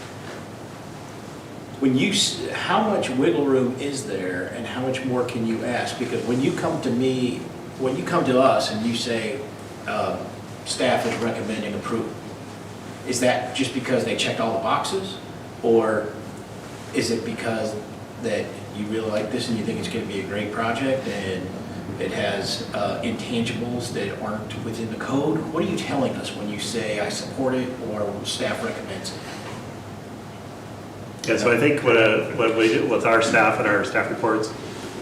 how much wiggle room is there and how much more can you ask? Because when you come to us and you say staff is recommending approval, is that just because they checked all the boxes? Or is it because that you really like this and you think it's going to be a great project and it has intangibles that aren't within the code? What are you telling us when you say I support it or staff recommends it? Yeah, so I think what we do with our staff and our staff reports,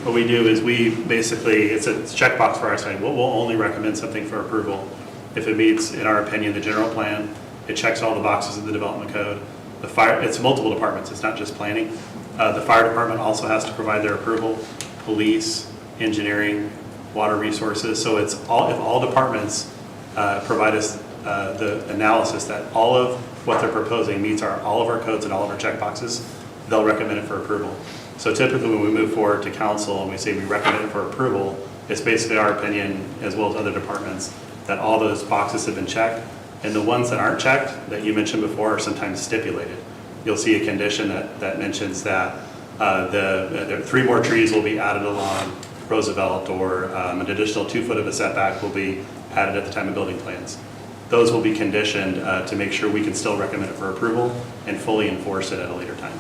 what we do is we basically, it's a checkbox for our side. We'll only recommend something for approval if it meets, in our opinion, the general plan. It checks all the boxes of the development code. It's multiple departments, it's not just planning. The fire department also has to provide their approval, police, engineering, water resources. So it's if all departments provide us the analysis that all of what they're proposing meets all of our codes and all of our checkboxes, they'll recommend it for approval. So typically when we move forward to council and we say we recommend it for approval, it's basically our opinion, as well as other departments, that all those boxes have been checked. And the ones that aren't checked, that you mentioned before, are sometimes stipulated. You'll see a condition that mentions that there 3 more trees will be added along Roosevelt, or an additional 2 foot of a setback will be added at the time of building plans. those will be conditioned to make sure we can still recommend it for approval and fully enforce it at a later time.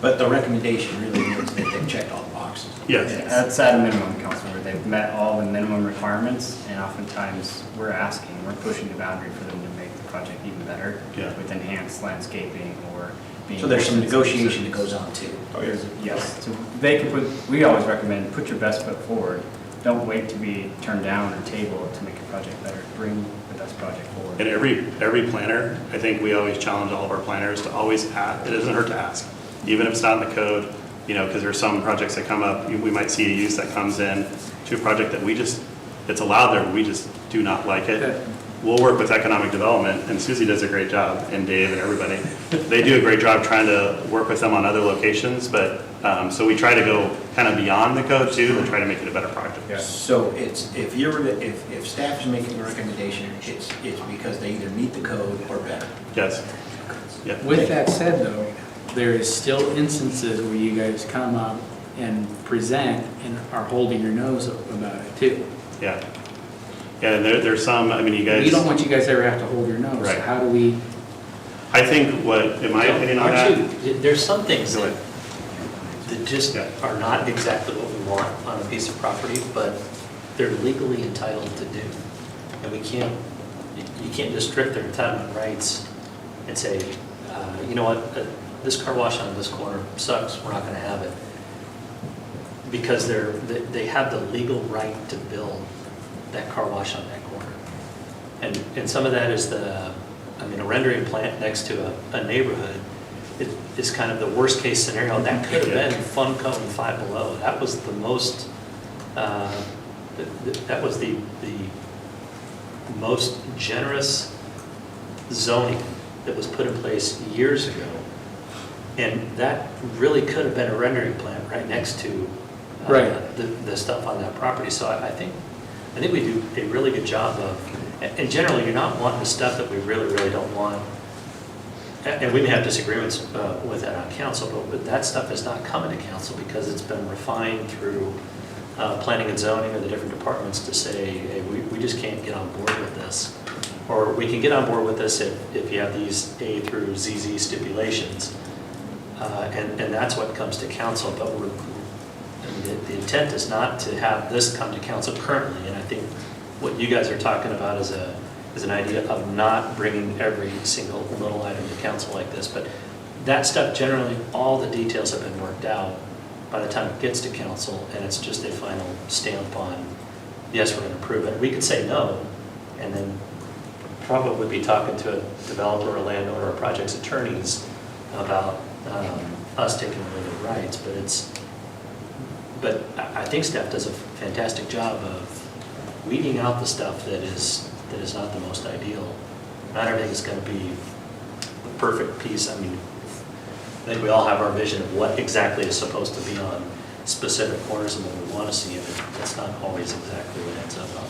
But the recommendation really means that they've checked all the boxes. Yes. That's at a minimum, Councilor. They've met all the minimum requirements, and oftentimes we're asking, we're pushing the boundary for them to make the project even better Yeah. with enhanced landscaping or being. So there's some negotiation that goes on too. Yes, so they can put, we always recommend, put your best foot forward. Don't wait to be turned down or tabled to make your project better. Bring the best project forward. And every planner, I think we always challenge all of our planners to always ask, it doesn't hurt to ask, even if it's not in the code, you know, because there's some projects that come up, we might see a use that comes in to a project that it's allowed there, but we just do not like it. We'll work with economic development, and Susie does a great job, and Dave and everybody. They do a great job trying to work with them on other locations, but, so we try to go kind of beyond the code too, to try to make it a better project. So it's, if staff is making a recommendation, it's because they either meet the code or better. Yes. Yeah. With that said though, there is still instances where you guys come up and present and are holding your nose about it too. Yeah. Yeah, and there's some, I mean, you guys. We don't want you guys to ever have to hold your nose. Right. So how do we? I think in my opinion on that. Actually, there's some things Go that, ahead. that just are not exactly what we want on a piece of property, but they're legally entitled to do. And you can't just strip their entitlement rights and say, you know what, this car wash on this corner sucks, we're not gonna have it. Because they have the legal right to build that car wash on that corner. And some of that is a rendering plant next to a neighborhood is kind of the worst case scenario. That could have been Fun Cone 5 Below. That was the most, that was the most generous zoning that was put in place years ago. And that really could have been a rendering plant right next to the stuff on that property. So I think we do a really good job of, and generally you're not wanting the stuff that we really, really don't want. And we may have disagreements with that on council, but that stuff is not coming to council because it's been refined through planning and zoning or the different departments to say, hey, we just can't get on board with this. Or we can get on board with this if you have these A through ZZ stipulations. And that's what comes to council, but the intent is not to have this come to council currently, and I think what you guys are talking about is an idea of not bringing every single little item to council like this, but that stuff generally, all the details have been worked out by the time it gets to council, and it's just a final stamp on, yes, we're going to approve it. We could say no, and then probably be talking to a developer, a landowner, or project's attorneys about us taking away the rights, but I think staff does a fantastic job of weeding out the stuff that is not the most ideal. Not everything is going to be the perfect piece. I mean, I think we all have our vision of what exactly is supposed to be on specific corners and what we want to see, but that's not always exactly what ends up out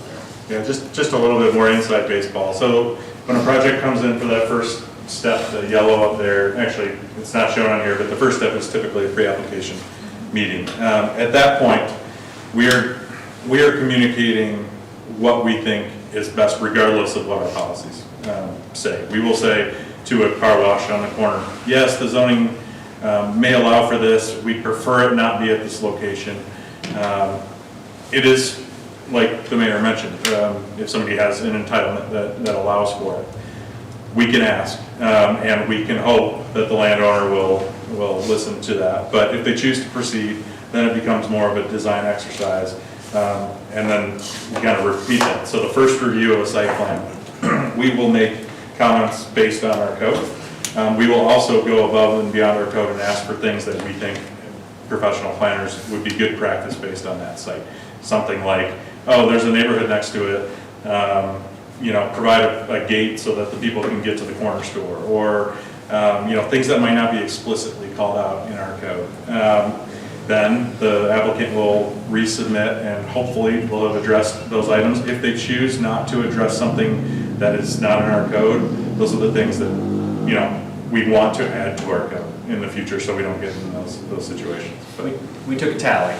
there. Yeah, just a little bit more inside baseball. So when a project comes in for that first step, the yellow up there, actually, it's not shown on here, but the first step is typically a pre-application meeting. At that point, we are communicating what we think is best, regardless of what our policies say. We will say to a car wash on the corner, yes, the zoning may allow for this. We prefer it not be at this location. It is, like the mayor mentioned, if somebody has an entitlement that allows for it, we can ask, and we can hope that the landowner will listen to that. But if they choose to proceed, then it becomes more of a design exercise, and then we kind of repeat that. So the first review of a site plan, we will make comments based on our code. We will also go above and beyond our code and ask for things that we think professional planners would be good practice based on that site. Something like, oh, there's a neighborhood next to it, provide a gate so that the people can get to the corner store, or things that might not be explicitly called out in our code. Then the applicant will resubmit, and hopefully will have addressed those items. If they choose not to address something that is not in our code, those are the things that we want to add to our code in the future, so we don't get in those situations. We took a tally.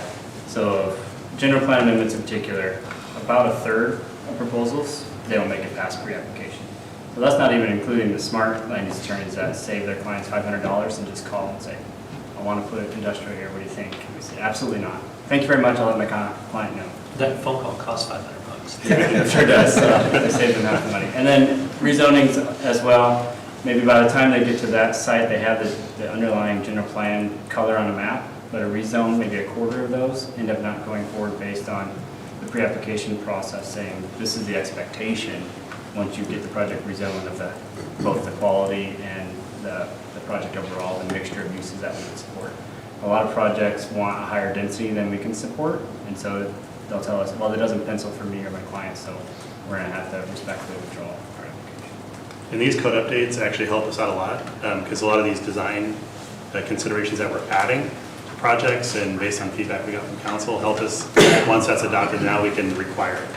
So general plan amendments in particular, about a third of proposals, they don't make it past pre-application. So that's not even including the smart land use attorneys that save their clients $500 and just call and say, I want to put industrial here, what do you think? And we say, absolutely not. Thank you very much, I'll let my client know. That phone call costs $500. It sure does, they save them half the money. And then rezonings as well, maybe by the time they get to that site, they have the underlying general plan color on a map, but a rezone, maybe a quarter of those, end up not going forward based on the pre-application process saying, this is the expectation once you get the project rezoned of both the quality and the project overall, the mixture of uses that we can support. A lot of projects want a higher density than we can support, and so they'll tell us, well, it doesn't pencil for me or my clients, so we're gonna have to respectfully withdraw our application. And these code updates actually help us out a lot, because a lot of these design considerations that we're adding to projects and based on feedback we got from council help us, once that's adopted, now we can require it.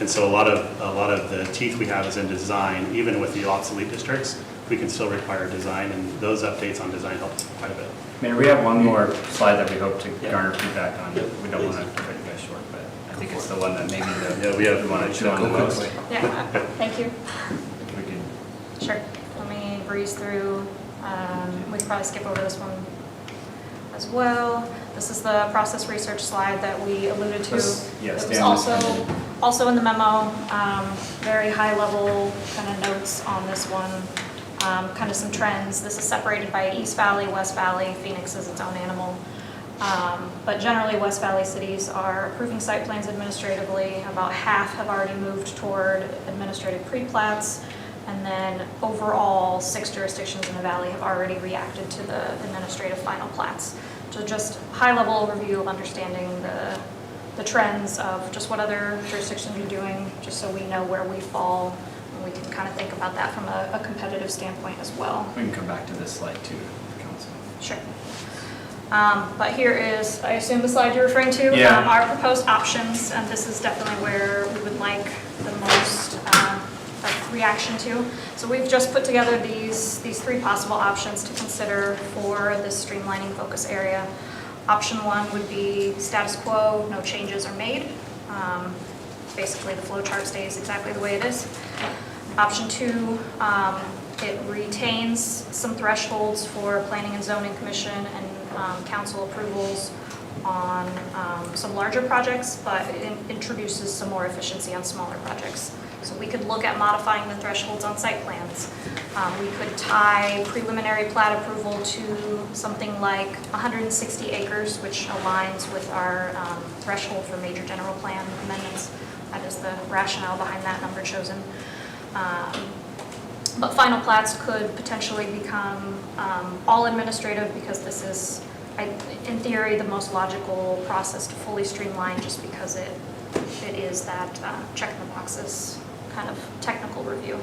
And so a lot of the teeth we have is in design, even with the obsolete districts, we can still require design, and those updates on design help us quite a bit. Mayor, we have one more slide that we hope to garner feedback on. Yep, We don't please. want to cut you guys short, but I think it's the one that maybe we want to chew on the most. Yeah, thank you. We could Sure. Let me breeze through. We could probably skip over this one as well. This is the process research slide that we alluded to. Yeah, It stay was on this one. also in the memo, very high level kind of notes on this one. Kind of some trends. This is separated by East Valley, West Valley. Phoenix is its own animal. But generally, West Valley cities are approving site plans administratively. About half have already moved toward administrative pre-plats. And then overall, 6 jurisdictions in the valley have already reacted to the administrative final plats. So just high-level overview of understanding the trends of just what other jurisdictions are doing, just so we know where we fall. And we can kind of think about that from a competitive standpoint as well. We can come back to this slide too, council. Sure. But here is, I assume the slide you're referring to, Yeah. our proposed options, and this is definitely where we would like the most reaction to. So we've just put together these 3 possible options to consider for this streamlining focus area. Option 1 would be status quo, no changes are made. Basically, the flow chart stays exactly the way it is. Option 2, it retains some thresholds for Planning and Zoning Commission and council approvals on some larger projects, but it introduces some more efficiency on smaller projects. So we could look at modifying the thresholds on site plans. We could tie preliminary plat approval to something like 160 acres, which aligns with our threshold for major general plan amendments. That is the rationale behind that number chosen. But final plats could potentially become all administrative, because this is, in theory, the most logical process to fully streamline, just because it is that check in the boxes kind of technical review.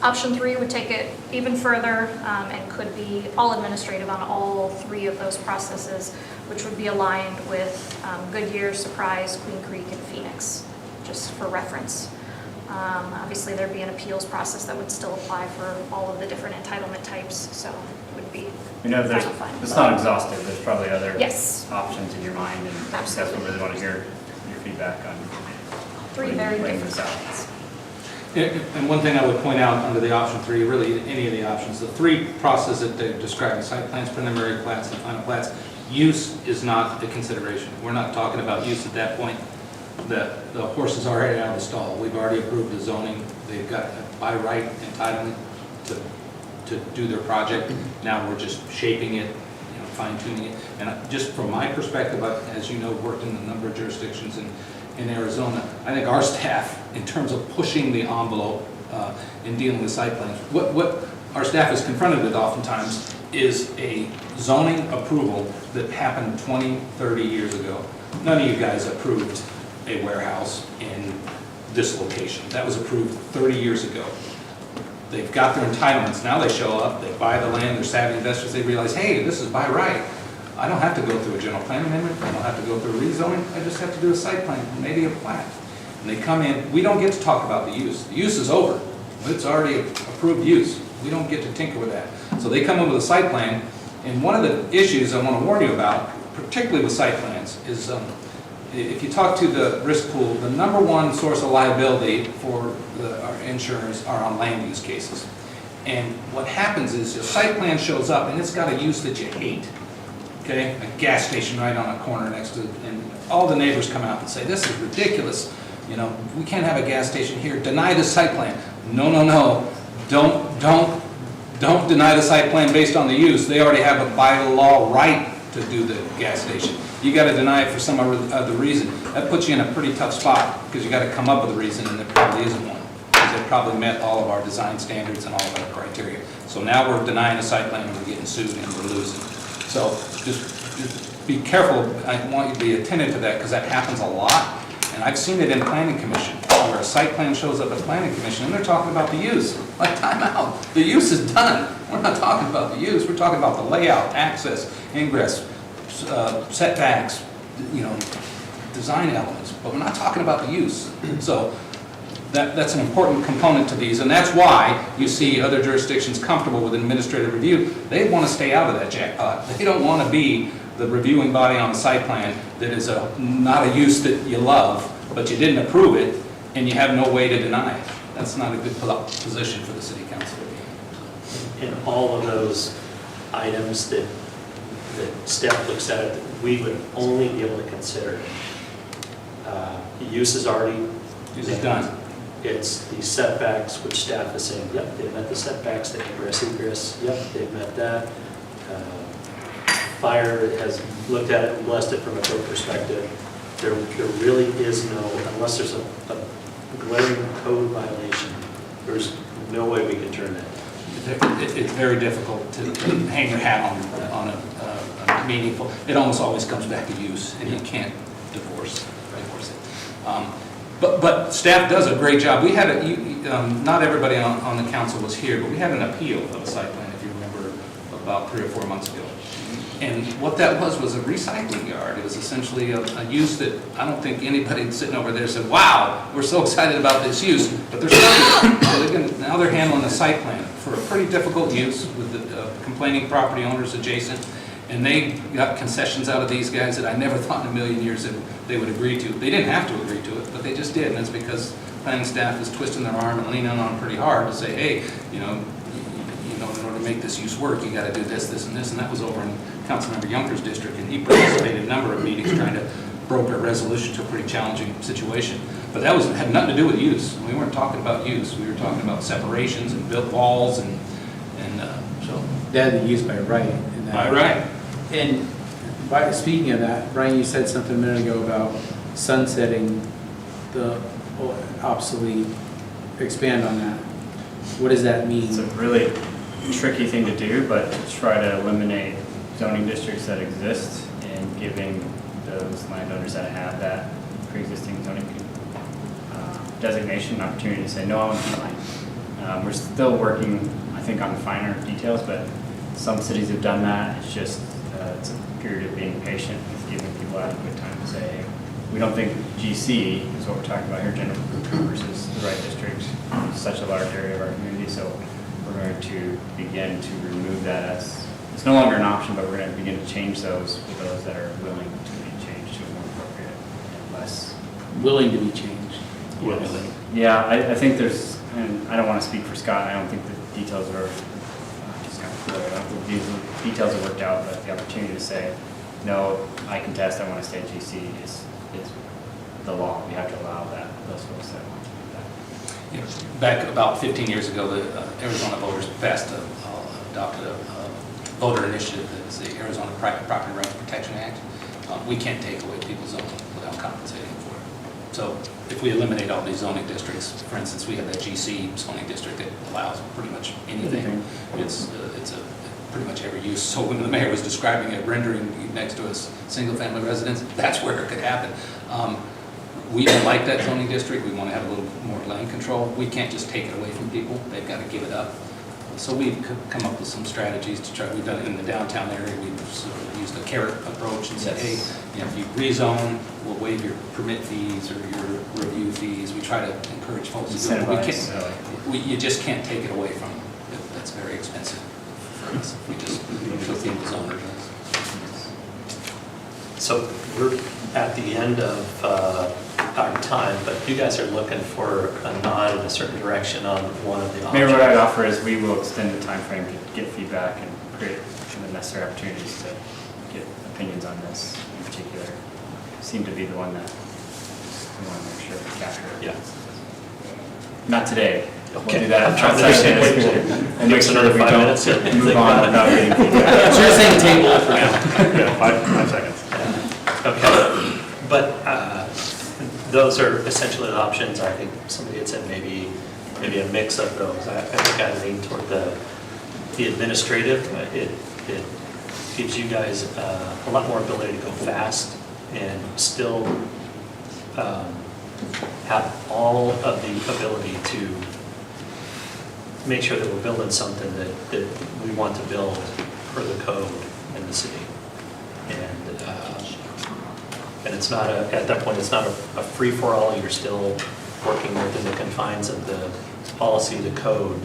Option 3 would take it even further and could be all administrative on all 3 of those processes, which would be aligned with Goodyear, Surprise, Queen Creek, and Phoenix, just for reference. Obviously, there'd be an appeals process that would still apply for all of the different entitlement types, so it would be We know there's, final. it's not exhaustive, there's probably other Yes. options in your mind, and that's what we really want to hear your feedback on. 3 very laying different this out. options. And one thing I would point out under the option 3, really any of the options, the 3 processes that they're describing, site plans, preliminary plats, and final plats, use is not a consideration. We're not talking about use at that point. The horse is already out of the stall. We've already approved the zoning. They've got a by right entitlement to do their project. Now we're just shaping it, fine tuning it. And just from my perspective, as you know, worked in a number of jurisdictions in Arizona, I think our staff, in terms of pushing the envelope in dealing with site plans, what our staff is confronted with oftentimes is a zoning approval that happened 20, 30 years ago. None of you guys approved a warehouse in this location. That was approved 30 years ago. They've got their entitlements. Now they show up, they buy the land, they're savvy investors, they realize, hey, this is by right. I don't have to go through a general plan amendment, I don't have to go through rezoning, I just have to do a site plan, maybe a plat. And they come in, we don't get to talk about the use. The use is over. It's already approved use. We don't get to tinker with that. So they come in with a site plan, and one of the issues I want to warn you about, particularly with site plans, is if you talk to the risk pool, the number one source of liability for our insurers are on land use cases. And what happens is your site plan shows up and it's got a use that you hate. Okay, a gas station right on a corner next to, and all the neighbors come out and say, this is ridiculous. You know, we can't have a gas station here. Deny the site plan. No, no, no. Don't deny the site plan based on the use. They already have a by law right to do the gas station. You got to deny it for some other reason. That puts you in a pretty tough spot because you got to come up with a reason, and there probably isn't one. Because they probably met all of our design standards and all of our criteria. So now we're denying a site plan and we're getting sued and we're losing. So just be careful. I want you to be attentive to that because that happens a lot. And I've seen it in planning commission where a site plan shows up at planning commission and they're talking about the use. Like, time out. The use is done. We're not talking about the use. We're talking about the layout, access, ingress, setbacks, you know, design elements. But we're not talking about the use. So that's an important component to these. And that's why you see other jurisdictions comfortable with administrative review. They want to stay out of that jackpot. They don't want to be the reviewing body on the site plan that is not a use that you love, but you didn't approve it, and you have no way to deny it. That's not a good position for the city council to be in. In all of those items that staff looks at, we would only be able to consider the use is already done. It's the setbacks, which staff is saying, yep, they've met the setbacks, they ingress, egress, yep, they've met that. Fire has looked at it and blessed it from a code perspective. There really is no, unless there's a glaring code violation, there's no way we can turn that. It's very difficult to hang your hat on a meaningful, it almost always comes back to use, and you can't divorce it. But staff does a great job. We had not everybody on the council was here, but we had an appeal of a site plan, if you remember, about 3 or 4 months ago. And what that was a recycling yard. It was essentially a use that I don't think anybody sitting over there said, wow, we're so excited about this use, but they're stuck. So now they're handling a site plan for a pretty difficult use with the complaining property owners adjacent. And they got concessions out of these guys that I never thought in a million years that they would agree to. They didn't have to agree to it, but they just did. And that's because planning staff is twisting their arm and leaning on them pretty hard to say, hey, in order to make this use work, you got to do this, this, and this. And that was over in Councilmember Younker's district, and he participated in a number of meetings trying to broker a resolution to a pretty challenging situation. But that had nothing to do with use. We weren't talking about use. We were talking about separations and built walls and so. That the use by right. By right. And speaking of that, Brian, you said something a minute ago about sunsetting the obsolete. Expand on that. What does that mean? It's a really tricky thing to do, but to try to eliminate zoning districts that exist and giving those landowners that have that pre-existing zoning designation an opportunity to say, no, I want to keep mine. We're still working, I think, on finer details, but some cities have done that. It's just it's a period of being patient with giving people adequate time to say, hey, we don't think GC is what we're talking about here, general Coopers, is the right district. It's such a large area of our community, so we're going to begin to remove that as, it's no longer an option, but we're going to begin to change those for those that are willing to be changed to a more appropriate and less. Willing to be changed. Yes. Yeah, I think there's, and I don't want to speak for Scott, I don't think the details are just kind of clear. I don't think the details are worked out, but the opportunity to say, no, I contest, I want to stay at GC is the law. We have to allow that, those folks that want to do that. Back about 15 years ago, the Arizona voters adopted a voter initiative that's the Arizona Private Property Rights Protection Act. We can't take away people's zoning without compensating for it. So if we eliminate all these zoning districts, for instance, we have that GC zoning district that allows pretty much anything. It's pretty much every use. So when the mayor was describing a rendering next to a single-family residence, that's where it could happen. We don't like that zoning district. We want to have a little more land control. We can't just take it away from people. They've got to give it up. So we've come up with some strategies to try. We've done it in the downtown area. We've sort of used a carrot approach and said, hey, if you rezone, we'll waive your permit fees or your review fees. We try to encourage folks to do it. You just can't take it away from them. That's very expensive for us. We just put people's owners. So we're at the end of our time, but you guys are looking for a nod in a certain direction on one of the Mayor, what I'd options. offer is we will extend the timeframe to get feedback and create the necessary opportunities to get opinions on this in particular. Seem to be the one that we want to make sure we capture. Yeah. Not today. We'll Okay. do that I'm trying to outside wait this. till- We'll make give us sure another we 5 don't minutes to think move about on it. without getting feedback. So you're saying table it for now? Yeah, 5 seconds. Okay, but those are essentially the options. I think somebody had said maybe a mix of those. I think I lean toward the administrative. It gives you guys a lot more ability to go fast and still have all of the ability to make sure that we're building something that we want to build for the code in the city. And it's not at that point, it's not a free-for-all. You're still working within the confines of the policy, the code.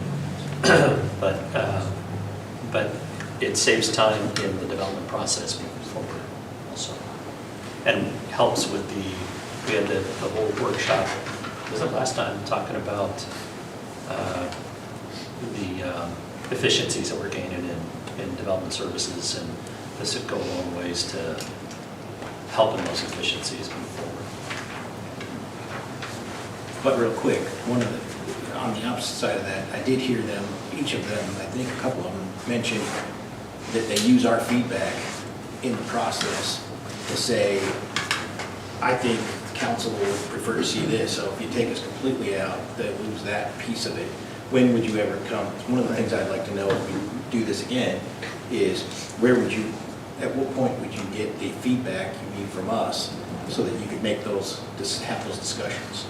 But it saves time in the development process moving forward also. And helps with we had the whole workshop, was it last time, talking about the efficiencies that we're gaining in development services, and this would go a long ways to helping those efficiencies move forward. But real quick, on the opposite side of that, I did hear them, each of them, I think a couple of them, mention that they use our feedback in the process to say, I think council would prefer to see this, so if you take us completely out, they lose that piece of it. When would you ever come? One of the things I'd like to know if we do this again is at what point would you get the feedback you need from us so that you could make have those discussions?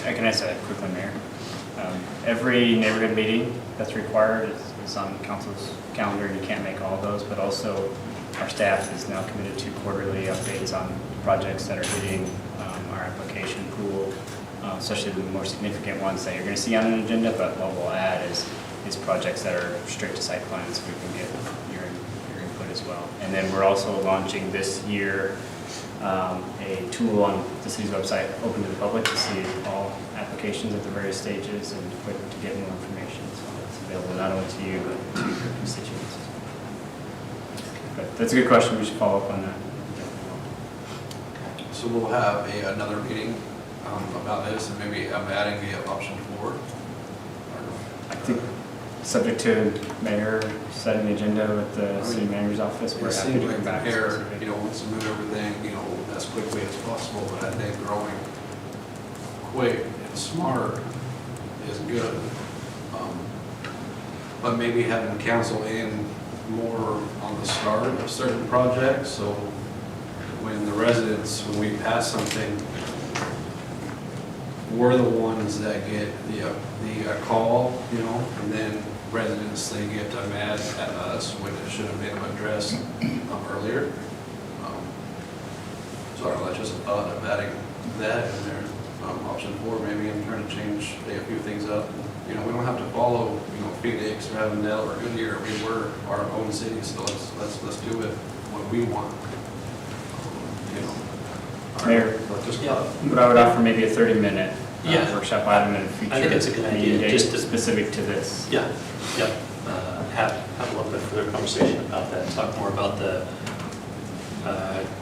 I can answer that quickly, Mayor. Every neighborhood meeting that's required is on council's calendar. You can't make all of those, but also our staff is now committed to quarterly updates on projects that are hitting our application pool, especially the more significant ones that you're going to see on an agenda, but what we'll add is projects that are straight to site plans. We can get your input as well. And then we're also launching this year a tool on the city's website open to the public to see all applications at the various stages and quick to get more information. So it's available not only to you, but to your constituents. But that's a good question. We should follow up on that. So we'll have another meeting about this, and maybe adding the option 4. I think, subject to mayor setting the agenda with the city manager's office, we're It happy seems to like come the back. mayor, wants to move everything, as quickly as possible, but I think growing quick and smart is good. But maybe having council in more on the start of certain projects, so when the residents, when we pass something, we're the ones that get the call, and then residents, they get mad at us when it should have been addressed earlier. So I don't know, that's just a thought of adding that in there. Option 4, maybe I'm trying to change a few things up. We don't have to follow, Phoenix or Avondale or Goodyear. We're our own city, so let's do it what we want. Mayor, Just Yeah. but I would offer maybe a 30-minute Yeah. workshop item in a future I think it's a good idea, meeting date just to- specific to this. Yeah, yep. Have a little bit further conversation about that, talk more about the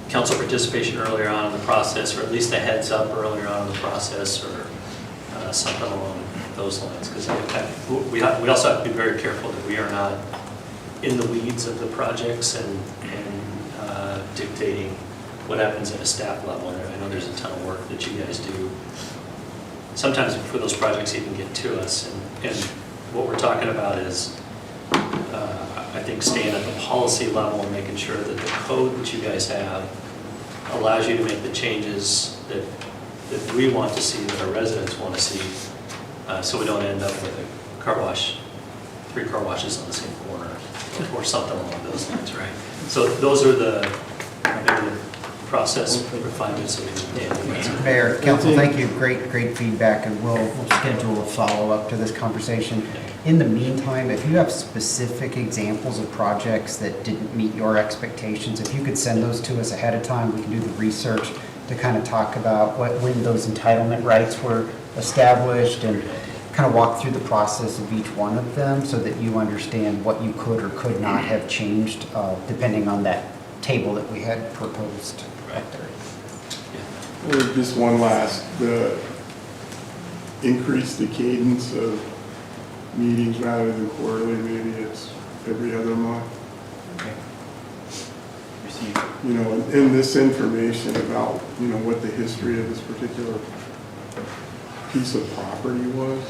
council participation earlier on in the process, or at least a heads up earlier on in the process, or something along those lines. Because we also have to be very careful that we are not in the weeds of the projects and dictating what happens at a staff level. I know there's a ton of work that you guys do. Sometimes before those projects even get to us, and what we're talking about is, I think, staying at the policy level and making sure that the code that you guys have allows you to make the changes that we want to see, that our residents want to see, so we don't end up with a car wash, 3 car washes on the same corner, or something along those lines, right? So those are maybe the process refinements that we can. Mayor, council, thank you. Great feedback, and we'll schedule a follow-up to this conversation. In the meantime, if you have specific examples of projects that didn't meet your expectations, if you could send those to us ahead of time, we can do the research to kind of talk about when those entitlement rights were established and kind of walk through the process of each one of them so that you understand what you could or could not have changed depending on that table that we had proposed back there. Just one last, increase the cadence of meetings rather than quarterly, maybe it's every other month. You know, and this information about, you know, what the history of this particular piece of property was,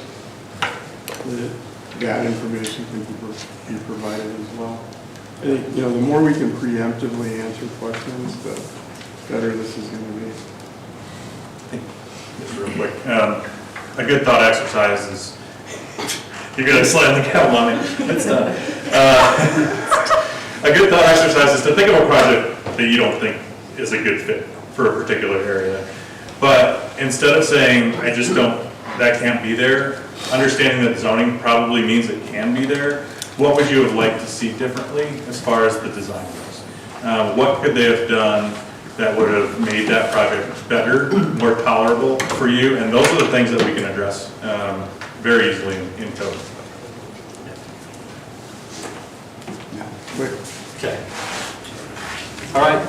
that information can be provided as well. I think, you know, the more we can preemptively answer questions, the better this is going to be. Just real quick, a good thought exercise is, you're gonna slam the gavel on me. It's not. A good thought exercise is to think of a project that you don't think is a good fit for a particular area. But instead of saying, I just don't, that can't be there, understanding that zoning probably means it can be there, what would you have liked to see differently as far as the design goes? What could they have done that would have made that project better, more tolerable for you? And those are the things that we can address very easily in code. Okay. All right,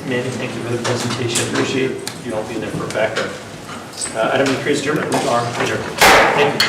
Mandy, thank you for the presentation. Appreciate you all being there for backup. Item increased adjournment, we are adjourned. Thank you.